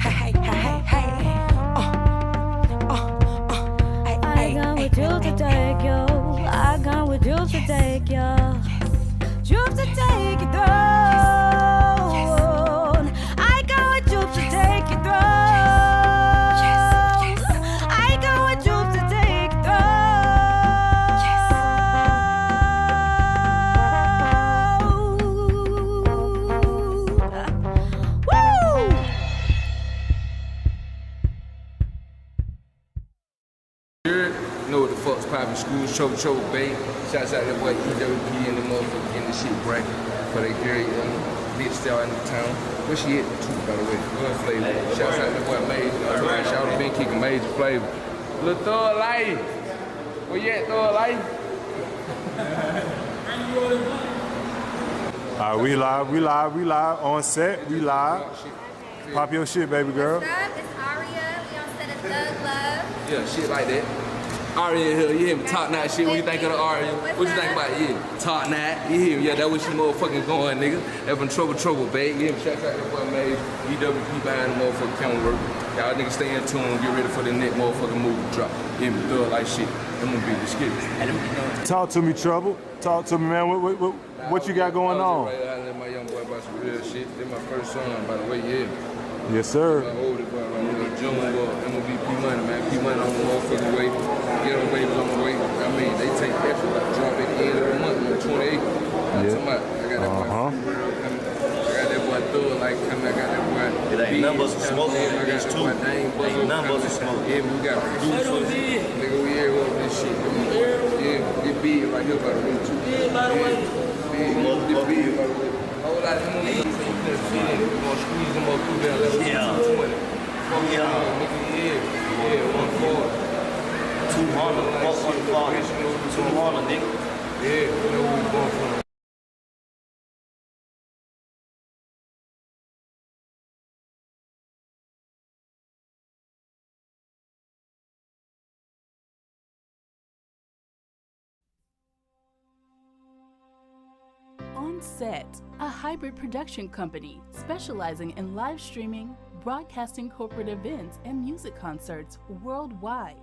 hey, hey, hey. I come with troops to take you, I come with troops to take you, troops to take your throne. I come with troops to take your throne. I come with troops to take your throne. Woo! You know what the fuck's poppin', schools, choke, bait. Shouts out that boy EWP and the motherfucker getting the shit right for that girl, bitch still in the town. Where she at too, by the way? Good flavor. Shouts out that boy Major. Shout out been kicking Major flavor. Little Thug Life. Where you at, Thug Life? We live, on set, we live. Pop your shit, baby girl. What's up? It's Aria. We on set of Thug Love. Yeah, shit like that. Aria here, you hear me? Top notch shit. What you think of the Aria? What you think about it? Yeah, top notch. You hear me? Yeah, that was she motherfucking going, nigga. That been trouble, babe. You hear me? Shout out that boy Mage. EWP behind the motherfucking camera work. Y'all niggas stay in tune. Get ready for the next motherfucking movie drop. You hear me? Thug like shit. I'm gonna be the skits. Talk to me, Trouble. Talk to me, man. What you got going on? Right, I let my young boy about some real shit. This my first son, by the way, yeah. Yes, sir. My oldest boy, right here, June, MOB P Money, man. P Money on the motherfucking way. Get on waves on the way. I mean, they take effort, like drop at the end of the month on the 28th. Yeah. I got that boy. I got that boy Thug, like, coming. I got that boy. It ain't nothing but some smoke. I got that boy Dame Buzzo. Ain't nothing but some smoke. Yeah, we got producers. Nigga, we here with this shit. Yeah, it big right here by the way, too. Big by the way. Big by the way. Whole lot of them niggas, so you couldn't fit in. We're gonna squeeze them up through there. Yeah. 220. Yeah, 140. 200, 200, nigga. Yeah, you know where we going from. OnSet, a hybrid production company specializing in live streaming, broadcasting corporate events, and music concerts worldwide.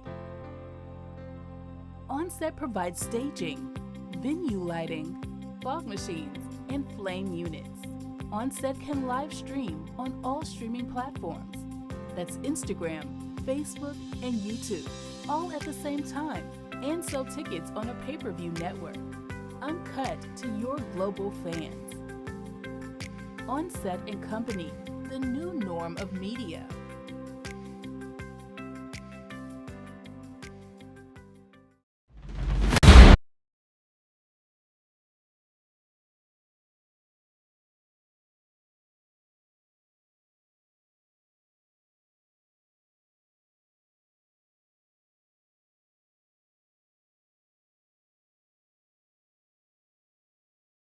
OnSet provides staging, venue lighting, fog machines, and flame units. OnSet can live stream on all streaming platforms. That's Instagram, Facebook, and YouTube, all at the same time, and sell tickets on a pay-per-view network. Uncut to your global fans. OnSet and Company, the new norm of media.